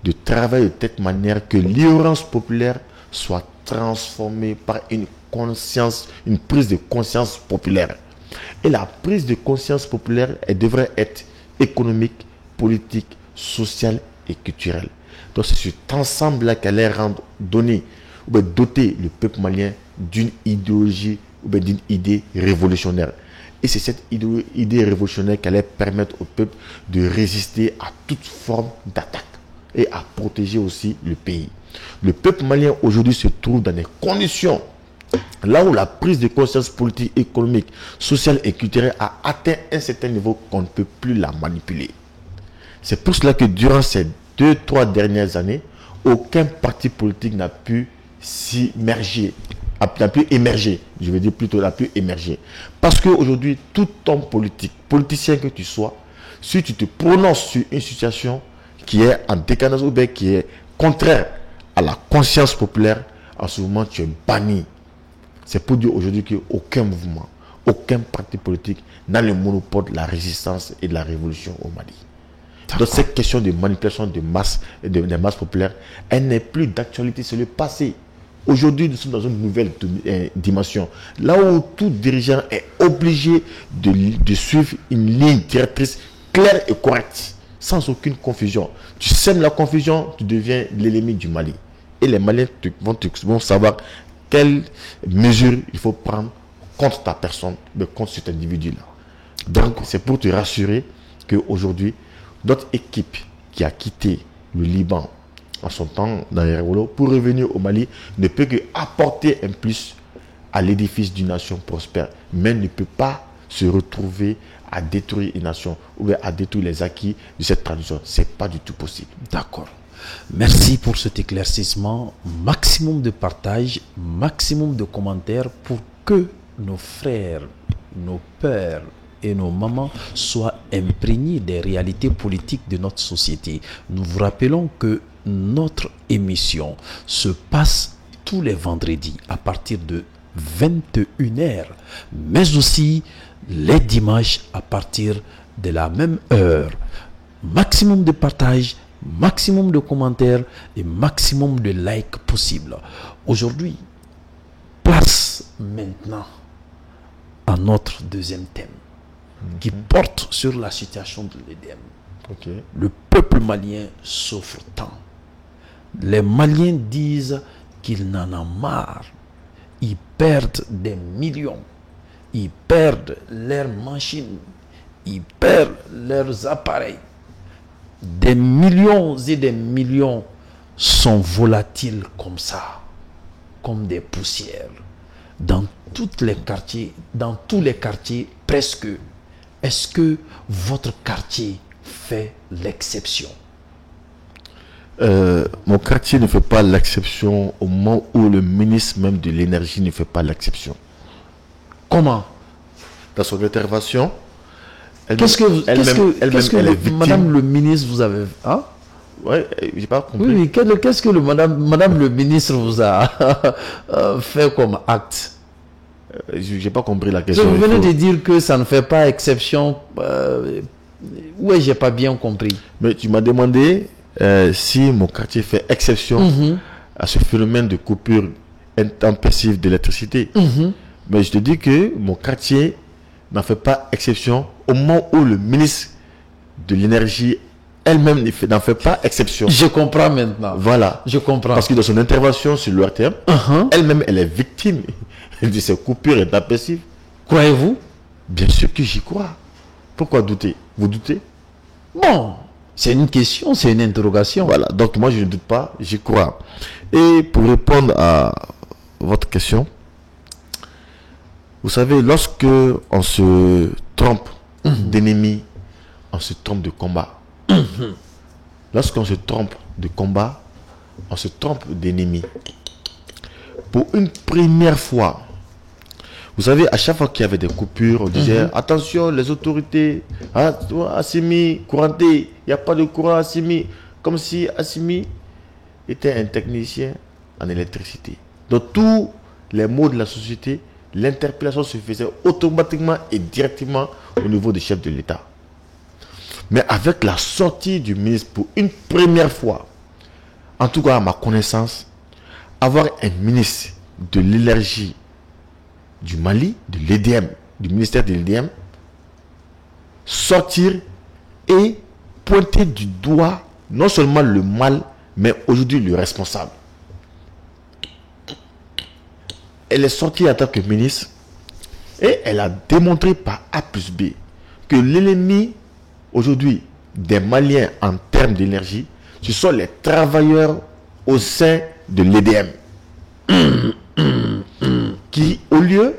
de travailler de telle manière que l'ignorance populaire soit transformée par une prise de conscience populaire. Et la prise de conscience populaire, elle devrait être économique, politique, sociale et culturelle. Donc c'est cet ensemble-là qu'elle est doter le peuple malien d'une idéologie ou d'une idée révolutionnaire. Et c'est cette idée révolutionnaire qui allait permettre au peuple de résister à toute forme d'attaque et à protéger aussi le pays. Le peuple malien aujourd'hui se trouve dans des conditions là où la prise de conscience politique, économique, sociale et culturelle a atteint un certain niveau qu'on ne peut plus la manipuler. C'est pour cela que durant ces 2-3 dernières années, aucun parti politique n'a pu émerger. Je veux dire plutôt n'a pu émerger. Parce qu'aujourd'hui, tout homme politicien que tu sois, si tu te prononces sur une situation qui est en décadence ou bien qui est contraire à la conscience populaire, en ce moment tu es banni. C'est pour dire aujourd'hui qu'aucun mouvement, aucun parti politique n'a le monopole de la résistance et de la révolution au Mali. Donc cette question de manipulation de masse et des masses populaires, elle n'est plus d'actualité, c'est le passé. Aujourd'hui, nous sommes dans une nouvelle dimension. Là où tout dirigeant est obligé de suivre une ligne directrice claire et correcte, sans aucune confusion. Tu sèmes la confusion, tu deviens l'ennemi du Mali. Et les Maliens vont savoir quelles mesures il faut prendre contre ta personne, mais contre cet individu-là. Donc, c'est pour te rassurer qu'aujourd'hui, notre équipe qui a quitté le Liban en son temps dans les révolus pour revenir au Mali ne peut que apporter un plus à l'édifice d'une nation prospère, mais ne peut pas se retrouver à détruire une nation ou bien à détruire les acquis de cette tradition. C'est pas du tout possible. D'accord. Merci pour cet éclaircissement. Maximum de partage, maximum de commentaires pour que nos frères, nos pères et nos mamans soient imprégnés des réalités politiques de notre société. Nous vous rappelons que notre émission se passe tous les vendredis à partir de 21h, mais aussi les dimanches à partir de la même heure. Maximum de partage, maximum de commentaires et maximum de likes possible. Aujourd'hui, place maintenant à notre deuxième thème qui porte sur la situation de l'EDM. Okay. Le peuple malien souffre tant. Les Maliens disent qu'ils n'en ont marre. Ils perdent des millions. Ils perdent leurs machines. Ils perdent leurs appareils. Des millions et des millions sont volatiles comme ça, comme des poussières. Dans tous les quartiers presque. Est-ce que votre quartier fait l'exception? Mon quartier ne fait pas l'exception au moment où le ministre même de l'énergie ne fait pas l'exception. Comment? Dans son intervention, qu'est-ce que madame le ministre vous avez... Hein? Ouais, j'ai pas compris. Oui, qu'est-ce que madame le ministre vous a fait comme acte? J'ai pas compris la question. Vous venez de dire que ça ne fait pas exception. Oui, j'ai pas bien compris. Mais tu m'as demandé si mon quartier fait exception à ce phénomène de coupure intempestive d'électricité. Mais je te dis que mon quartier n'en fait pas exception au moment où le ministre de l'énergie elle-même n'en fait pas exception. Je comprends maintenant. Voilà. Je comprends. Parce que dans son intervention sur l'ORTM, elle-même, elle est victime de ces coupures intempestives. Croyez-vous? Bien sûr que j'y crois. Pourquoi douter? Vous doutez? Bon, c'est une question, c'est une interrogation. Voilà, donc moi je ne doute pas, j'y crois. Et pour répondre à votre question, vous savez, lorsque on se trompe d'ennemi, on se trompe de combat. Lorsqu'on se trompe de combat, on se trompe d'ennemi. Pour une première fois, vous savez, à chaque fois qu'il y avait des coupures, on disait attention, les autorités, Assimi, Kouranté, il n'y a pas de courant Assimi. Comme si Assimi était un technicien en électricité. Donc tous les maux de la société, l'interpellation se faisait automatiquement et directement au niveau des chefs de l'État. Mais avec la sortie du ministre pour une première fois, en tout cas à ma connaissance, avoir un ministre de l'énergie du Mali, de l'EDM, du ministère de l'EDM, sortir et pointer du doigt non seulement le mal, mais aujourd'hui le responsable. Elle est sortie en tant que ministre et elle a démontré par A plus B que l'ennemi aujourd'hui des Maliens en termes d'énergie, ce sont les travailleurs au sein de l'EDM qui, au lieu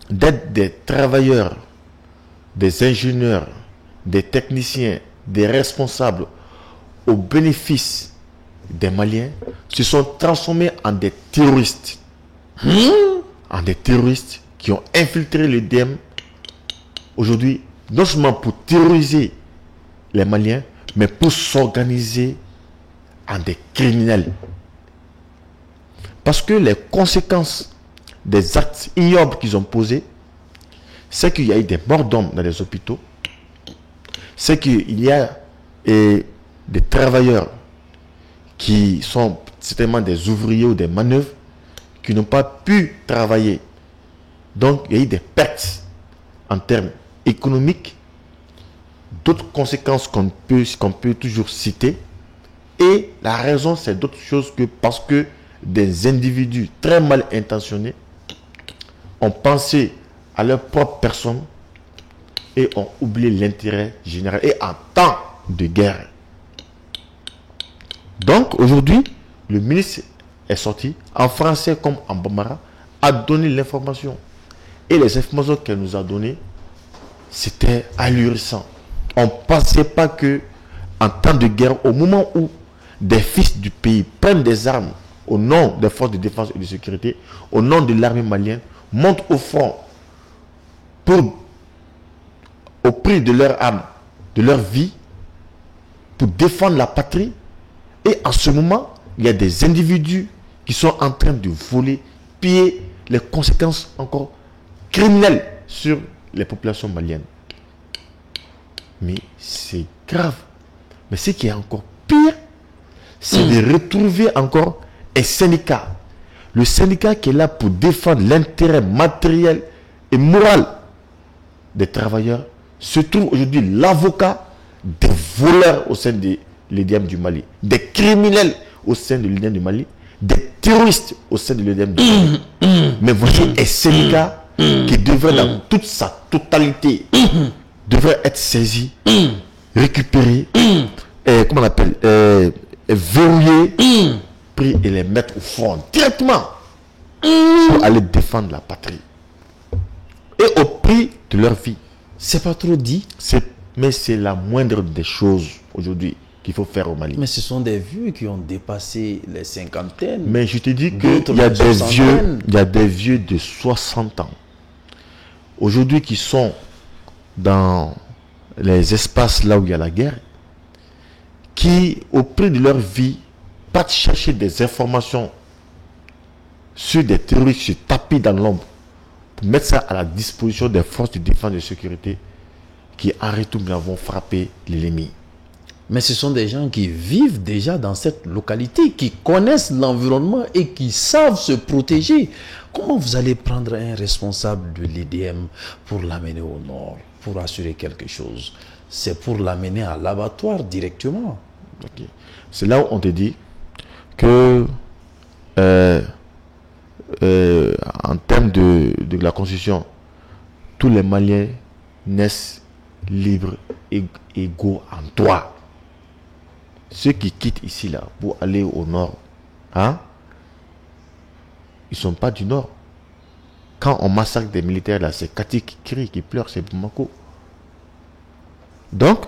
d'être des travailleurs, des ingénieurs, des techniciens, des responsables au bénéfice des Maliens, se sont transformés en des terroristes. En des terroristes qui ont infiltré l'EDM aujourd'hui, non seulement pour terroriser les Maliens, mais pour s'organiser en des criminels. Parce que les conséquences des actes ignobles qu'ils ont posés c'est qu'il y a eu des morts d'hommes dans les hôpitaux, c'est qu'il y a des travailleurs qui sont certainement des ouvriers ou des manœuvres qui n'ont pas pu travailler. Donc, il y a eu des pertes en termes économiques, d'autres conséquences qu'on peut toujours citer. Et la raison, c'est d'autres choses que parce que des individus très mal intentionnés ont pensé à leur propre personne et ont oublié l'intérêt général et en temps de guerre. Donc aujourd'hui, le ministre est sorti en français comme en bambara, a donné l'information. Et les informations qu'elle nous a données, c'était ahurissant. On ne pensait pas que en temps de guerre, au moment où des fils du pays prennent des armes au nom des forces de défense et de sécurité, au nom de l'armée malienne, montent au front au prix de leur âme, de leur vie, pour défendre la patrie. Et en ce moment, il y a des individus qui sont en train de voler, piller, les conséquences encore criminelles sur les populations maliennes. Mais c'est grave. Mais ce qui est encore pire, c'est de retrouver encore un syndicat. Le syndicat qui est là pour défendre l'intérêt matériel et moral des travailleurs se trouve aujourd'hui l'avocat des voleurs au sein de l'EDM du Mali, des criminels au sein de l'EDM du Mali, des terroristes au sein de l'EDM du Mali. Mais voici un syndicat qui devrait dans toute sa totalité devrait être saisi, récupéré, comment on appelle, verrouillé, pris et les mettre au front directement pour aller défendre la patrie. Et au prix de leur vie. C'est pas trop dit. Mais c'est la moindre des choses aujourd'hui qu'il faut faire au Mali. Mais ce sont des vieux qui ont dépassé les cinquantaines. Mais je te dis qu'il y a des vieux de 60 ans. Aujourd'hui qui sont dans les espaces là où il y a la guerre, qui au prix de leur vie partent chercher des informations sur des terroristes se taper dans l'ombre pour mettre ça à la disposition des forces de défense et de sécurité qui en retour vont frapper l'ennemi. Mais ce sont des gens qui vivent déjà dans cette localité, qui connaissent l'environnement et qui savent se protéger. Comment vous allez prendre un responsable de l'EDM pour l'amener au nord, pour assurer quelque chose? C'est pour l'amener à l'abattoir directement. Okay. C'est là où on te dit que en termes de la Constitution, tous les Maliens naissent libres et égaux en droit. Ceux qui quittent ici là pour aller au nord, ils ne sont pas du nord. Quand on massacre des militaires là, c'est Kati qui crie, qui pleure, c'est Bamako. Donc,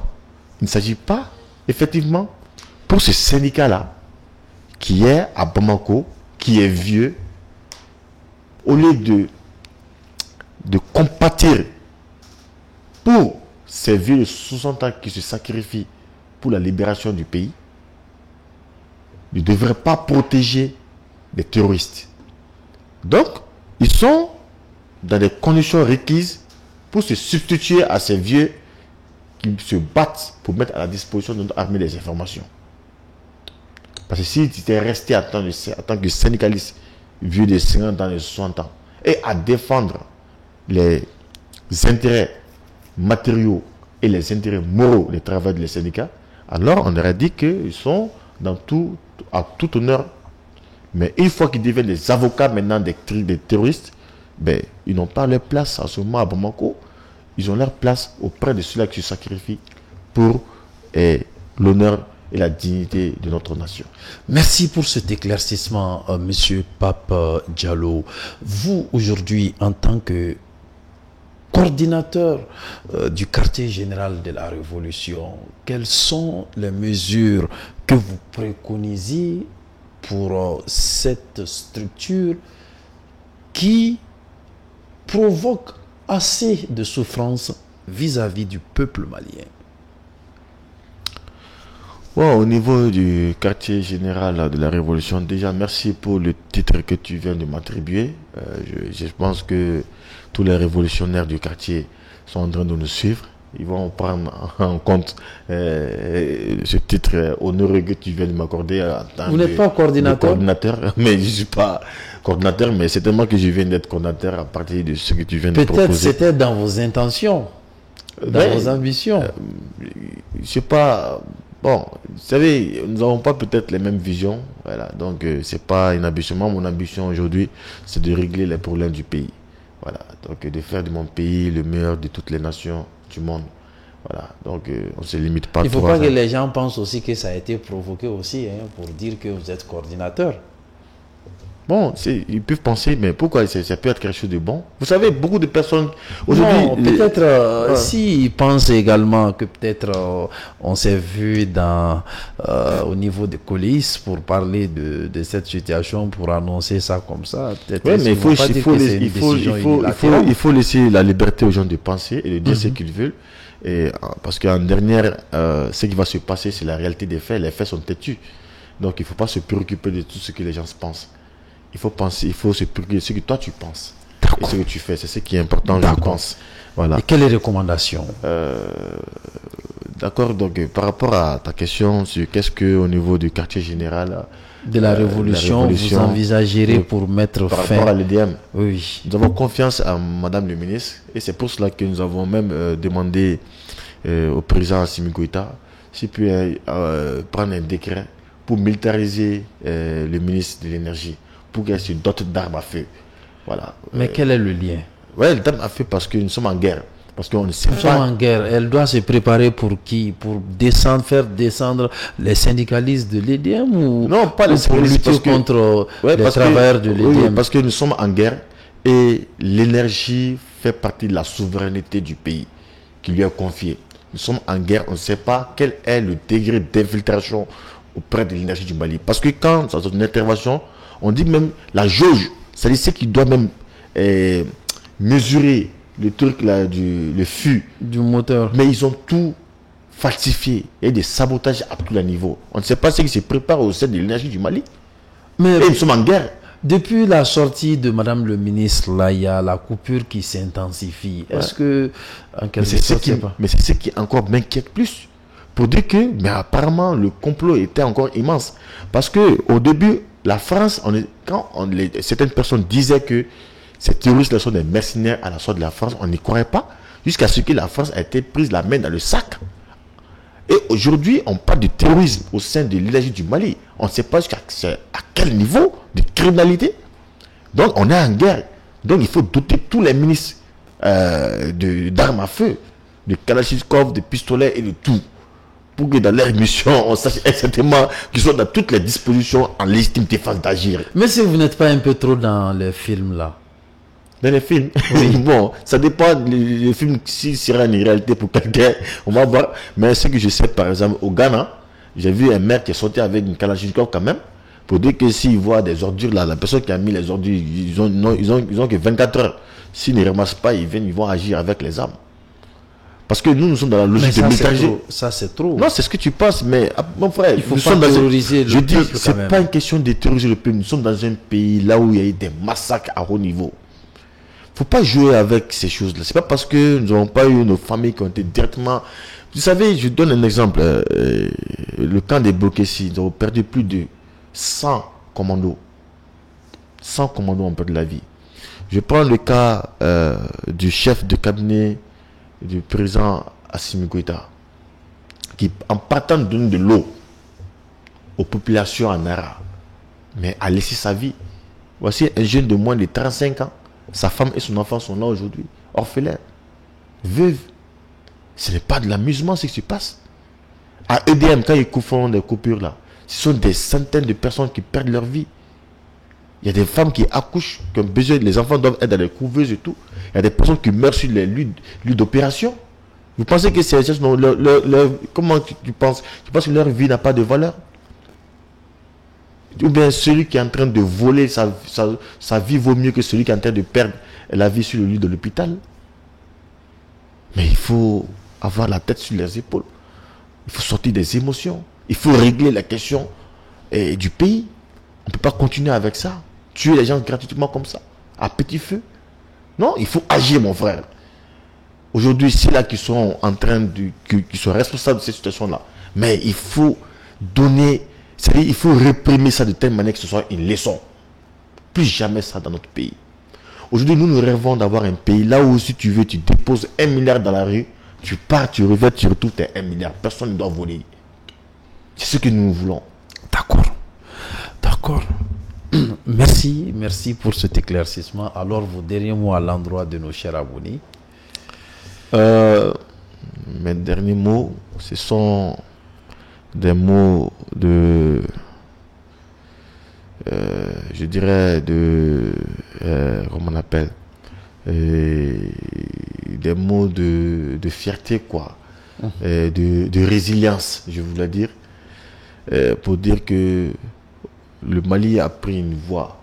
il ne s'agit pas, effectivement, pour ce syndicat là, qui est à Bamako, qui est vieux, au lieu de compatir pour ces vieux de 60 ans qui se sacrifient pour la libération du pays, ne devrait pas protéger les terroristes. Donc, ils sont dans des conditions requises pour se substituer à ces vieux qui se battent pour mettre à la disposition de notre armée des informations. Parce que s'ils étaient restés en tant que syndicalistes vieux de 50 ans et 60 ans et à défendre les intérêts matériaux et les intérêts moraux des travailleurs des syndicats, alors on aurait dit qu'ils sont à tout honneur. Mais une fois qu'ils deviennent des avocats maintenant des terroristes, ils n'ont pas leur place en ce moment à Bamako. Ils ont leur place auprès de ceux-là qui se sacrifient pour l'honneur et la dignité de notre nation. Merci pour cet éclaircissement, Monsieur Pape Diallo. Vous, aujourd'hui, en tant que coordinateur du quartier général de la Révolution, quelles sont les mesures que vous préconisez pour cette structure qui provoque assez de souffrance vis-à-vis du peuple malien? Bon, au niveau du quartier général de la Révolution, déjà, merci pour le titre que tu viens de m'attribuer. Je pense que tous les révolutionnaires du quartier sont en train de nous suivre. Ils vont prendre en compte ce titre onéreux que tu viens de m'accorder. Vous n'êtes pas coordinateur, mais je ne suis pas coordinateur, mais c'est tellement que je viens d'être coordinateur à partir de ce que tu viens de proposer. Peut-être c'était dans vos intentions, dans vos ambitions. Je sais pas. Bon, vous savez, nous n'avons pas peut-être les mêmes visions. Voilà, donc c'est pas une ambition. Moi, mon ambition aujourd'hui, c'est de régler les problèmes du pays. Voilà, donc de faire de mon pays le meilleur de toutes les nations du monde. Voilà, donc on se limite pas. Il ne faut pas que les gens pensent aussi que ça a été provoqué aussi, hein, pour dire que vous êtes coordinateur. Bon, ils peuvent penser, mais pourquoi ça peut être quelque chose de bon? Vous savez, beaucoup de personnes aujourd'hui... Peut-être s'ils pensent également que peut-être on s'est vu au niveau des coulisses pour parler de cette situation, pour annoncer ça comme ça. Peut-être mais il faut laisser la liberté aux gens de penser et de dire ce qu'ils veulent. Et, parce qu'en dernière, ce qui va se passer, c'est la réalité des faits. Les faits sont têtus. Donc il ne faut pas se préoccuper de tout ce que les gens pensent. Il faut penser, il faut se préoccuper de ce que toi tu penses. Et ce que tu fais, c'est ce qui est important, je pense. Voilà. Et quelles recommandations? D'accord, donc par rapport à ta question sur qu'est-ce que au niveau du quartier général de la révolution, vous envisagerez pour mettre par fin rapport à l'EDM. Oui. Nous avons confiance à Madame le ministre et c'est pour cela que nous avons même demandé au président Assimi Goïta s'il peut prendre un décret pour militariser le ministre de l'énergie, pour qu'elle se dote d'armes à feu. Voilà. Mais quel est le lien? Ouais, d'armes à feu parce que nous sommes en guerre. Parce qu'on ne sait pas. Nous sommes en guerre. Elle doit se préparer pour qui? Pour faire descendre les syndicalistes de l'EDM ou non, pas les syndicalistes pour lutter contre les travailleurs de l'EDM? Oui, parce que nous sommes en guerre et l'énergie fait partie de la souveraineté du pays qui lui est confiée. Nous sommes en guerre, on ne sait pas quel est le degré d'infiltration auprès de l'énergie du Mali. Parce que quand, dans une intervention, on dit même la jauge, c'est-à-dire ce qui doit même mesurer le truc là, le fût du moteur. Mais ils ont tout falsifié. Il y a des sabotages à tous les niveaux. On ne sait pas ce qui se prépare au sein de l'énergie du Mali. Mais et nous sommes en guerre. Depuis la sortie de Madame le ministre, là, il y a la coupure qui s'intensifie. Ouais. Est-ce que, en quelque sorte, mais c'est ce qui encore m'inquiète plus. Pour dire que, mais apparemment, le complot était encore immense. Parce que au début, la France, certaines personnes disaient que ces terroristes sont des mercenaires à la sorte de la France, on n'y croyait pas, jusqu'à ce que la France a été prise la main dans le sac. Et aujourd'hui, on parle de terrorisme au sein de l'énergie du Mali. On ne sait pas à quel niveau de criminalité. Donc, on est en guerre. Donc, il faut doter tous les ministres d'armes à feu, de Kalachnikov, de pistolets et de tout. Pour que dans leur mission, on sache exactement qu'ils sont dans toutes les dispositions en légitime défense d'agir. Mais si vous n'êtes pas un peu trop dans les films là? Dans les films, oui. Bon, ça dépend les films, si sera une réalité pour quelqu'un, on va voir. Mais ce que je sais, par exemple, au Ghana, j'ai vu un maire qui est sorti avec une Kalachnikov quand même, pour dire que s'il voit des ordures là, la personne qui a mis les ordures, ils ont que 24 heures. S'ils ne ramassent pas, ils vont agir avec les armes. Parce que nous sommes dans la logique de militariser. Ça, c'est trop. Non, c'est ce que tu penses, mais mon frère, il faut pas terroriser le peuple. Je dis, c'est pas une question de terroriser le peuple. Nous sommes dans un pays là où il y a eu des massacres à haut niveau. Faut pas jouer avec ces choses-là. C'est pas parce que nous n'avons pas eu nos familles qui ont été directement... Vous savez, je donne un exemple. Le camp des Bokessi, ils ont perdu plus de 100 commandos. 100 commandos ont perdu la vie. Je prends le cas du chef de cabinet du président Assimi Goïta, qui, en partant de donner de l'eau aux populations en Ara, mais a laissé sa vie. Voici un jeune de moins de 35 ans. Sa femme et son enfant sont là aujourd'hui, orphelins, veuves. Ce n'est pas de l'amusement ce qui se passe. À EDM, quand ils font des coupures là, ce sont des centaines de personnes qui perdent leur vie. Il y a des femmes qui accouchent, qui ont besoin, les enfants doivent être dans les couveuses et tout. Il y a des personnes qui meurent sur les lieux d'opération. Vous pensez que ces gens, comment tu penses? Tu penses que leur vie n'a pas de valeur? Ou bien celui qui est en train de voler sa vie vaut mieux que celui qui est en train de perdre la vie sur le lit de l'hôpital. Mais il faut avoir la tête sur les épaules. Il faut sortir des émotions. Il faut régler la question du pays. On ne peut pas continuer avec ça. Tuer les gens gratuitement comme ça, à petit feu. Non, il faut agir, mon frère. Aujourd'hui, c'est là qui sont en train qui sont responsables de cette situation-là. Mais il faut donner, c'est-à-dire il faut réprimer ça de telle manière que ce soit une leçon. Plus jamais ça dans notre pays. Aujourd'hui, nous rêvons d'avoir un pays là où si tu veux, tu déposes 1 milliard dans la rue, tu pars, tu reviens, tu retrouves tes 1 milliard. Personne ne doit voler. C'est ce que nous voulons. D'accord. D'accord. Merci pour cet éclaircissement. Alors, vos derniers mots à l'endroit de nos chers abonnés. Mes derniers mots, ce sont des mots de... je dirais comment on appelle, des mots de fierté, quoi, de résilience, je voulais dire, pour dire que le Mali a pris une voie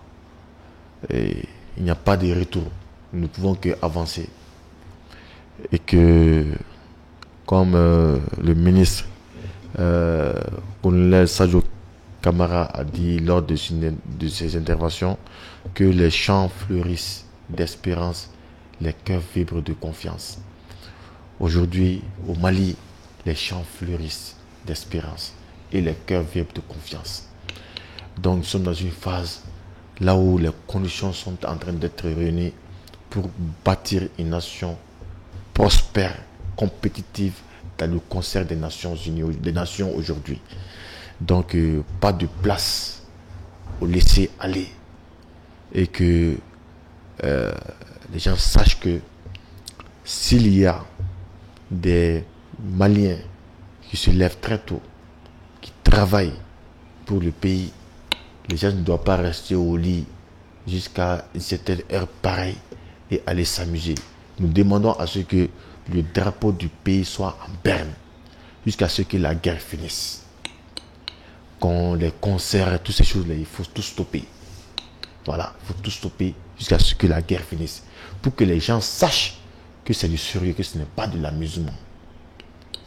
et il n'y a pas de retour. Nous ne pouvons qu'avancer. Et que, comme le ministre colonel Sadio Camara a dit lors de ses interventions, que les champs fleurissent d'espérance, les cœurs vibrent de confiance. Aujourd'hui, au Mali, les champs fleurissent d'espérance et les cœurs vibrent de confiance. Donc nous sommes dans une phase là où les conditions sont en train d'être réunies pour bâtir une nation prospère, compétitive dans le concert des Nations Unies, des nations aujourd'hui. Donc pas de place au laisser aller et que les gens sachent que s'il y a des Maliens qui se lèvent très tôt, qui travaillent pour le pays, les gens ne doivent pas rester au lit jusqu'à une certaine heure pareille et aller s'amuser. Nous demandons à ce que le drapeau du pays soit en berne jusqu'à ce que la guerre finisse. Quand les concerts, toutes ces choses-là, il faut tout stopper. Voilà, il faut tout stopper jusqu'à ce que la guerre finisse. Pour que les gens sachent que c'est du sérieux, que ce n'est pas de l'amusement.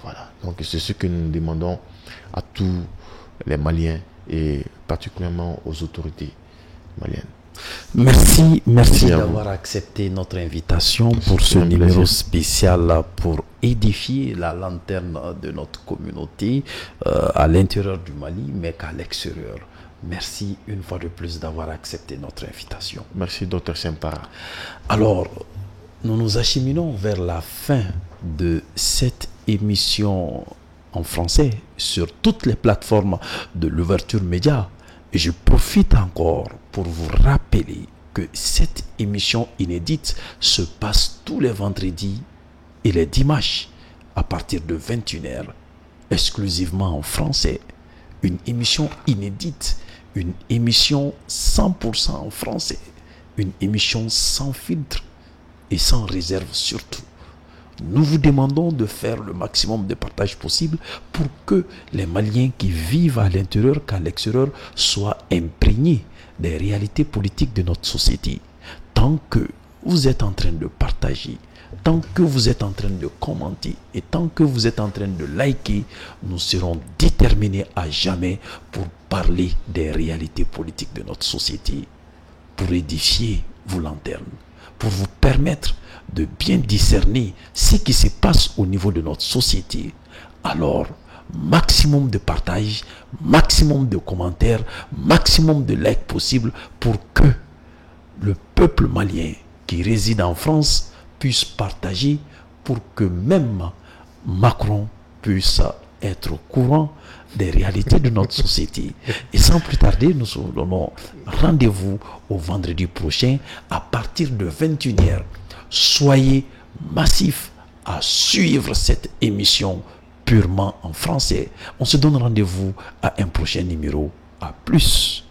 Voilà, donc c'est ce que nous demandons à tous les Maliens et particulièrement aux autorités maliennes. Merci d'avoir accepté notre invitation pour ce numéro spécial pour édifier la lanterne de notre communauté à l'intérieur du Mali, mais qu'à l'extérieur. Merci une fois de plus d'avoir accepté notre invitation. Merci, Dr Sempara. Alors, nous nous acheminons vers la fin de cette émission en français sur toutes les plateformes de l'ouverture média. Et je profite encore pour vous rappeler que cette émission inédite se passe tous les vendredis et les dimanches à partir de 21h, exclusivement en français. Une émission inédite, une émission 100% en français, une émission sans filtre et sans réserve surtout. Nous vous demandons de faire le maximum de partage possible pour que les Maliens qui vivent à l'intérieur qu'à l'extérieur soient imprégnés des réalités politiques de notre société. Tant que vous êtes en train de partager, tant que vous êtes en train de commenter et tant que vous êtes en train de liker, nous serons déterminés à jamais pour parler des réalités politiques de notre société, pour édifier vos lanternes, pour vous permettre de bien discerner ce qui se passe au niveau de notre société. Alors, maximum de partage, maximum de commentaires, maximum de likes possible pour que le peuple malien qui réside en France puisse partager, pour que même Macron puisse être au courant des réalités de notre société. Et sans plus tarder, nous vous donnons rendez-vous au vendredi prochain à partir de 21h. Soyez massifs à suivre cette émission purement en français. On se donne rendez-vous à un prochain numéro. À plus.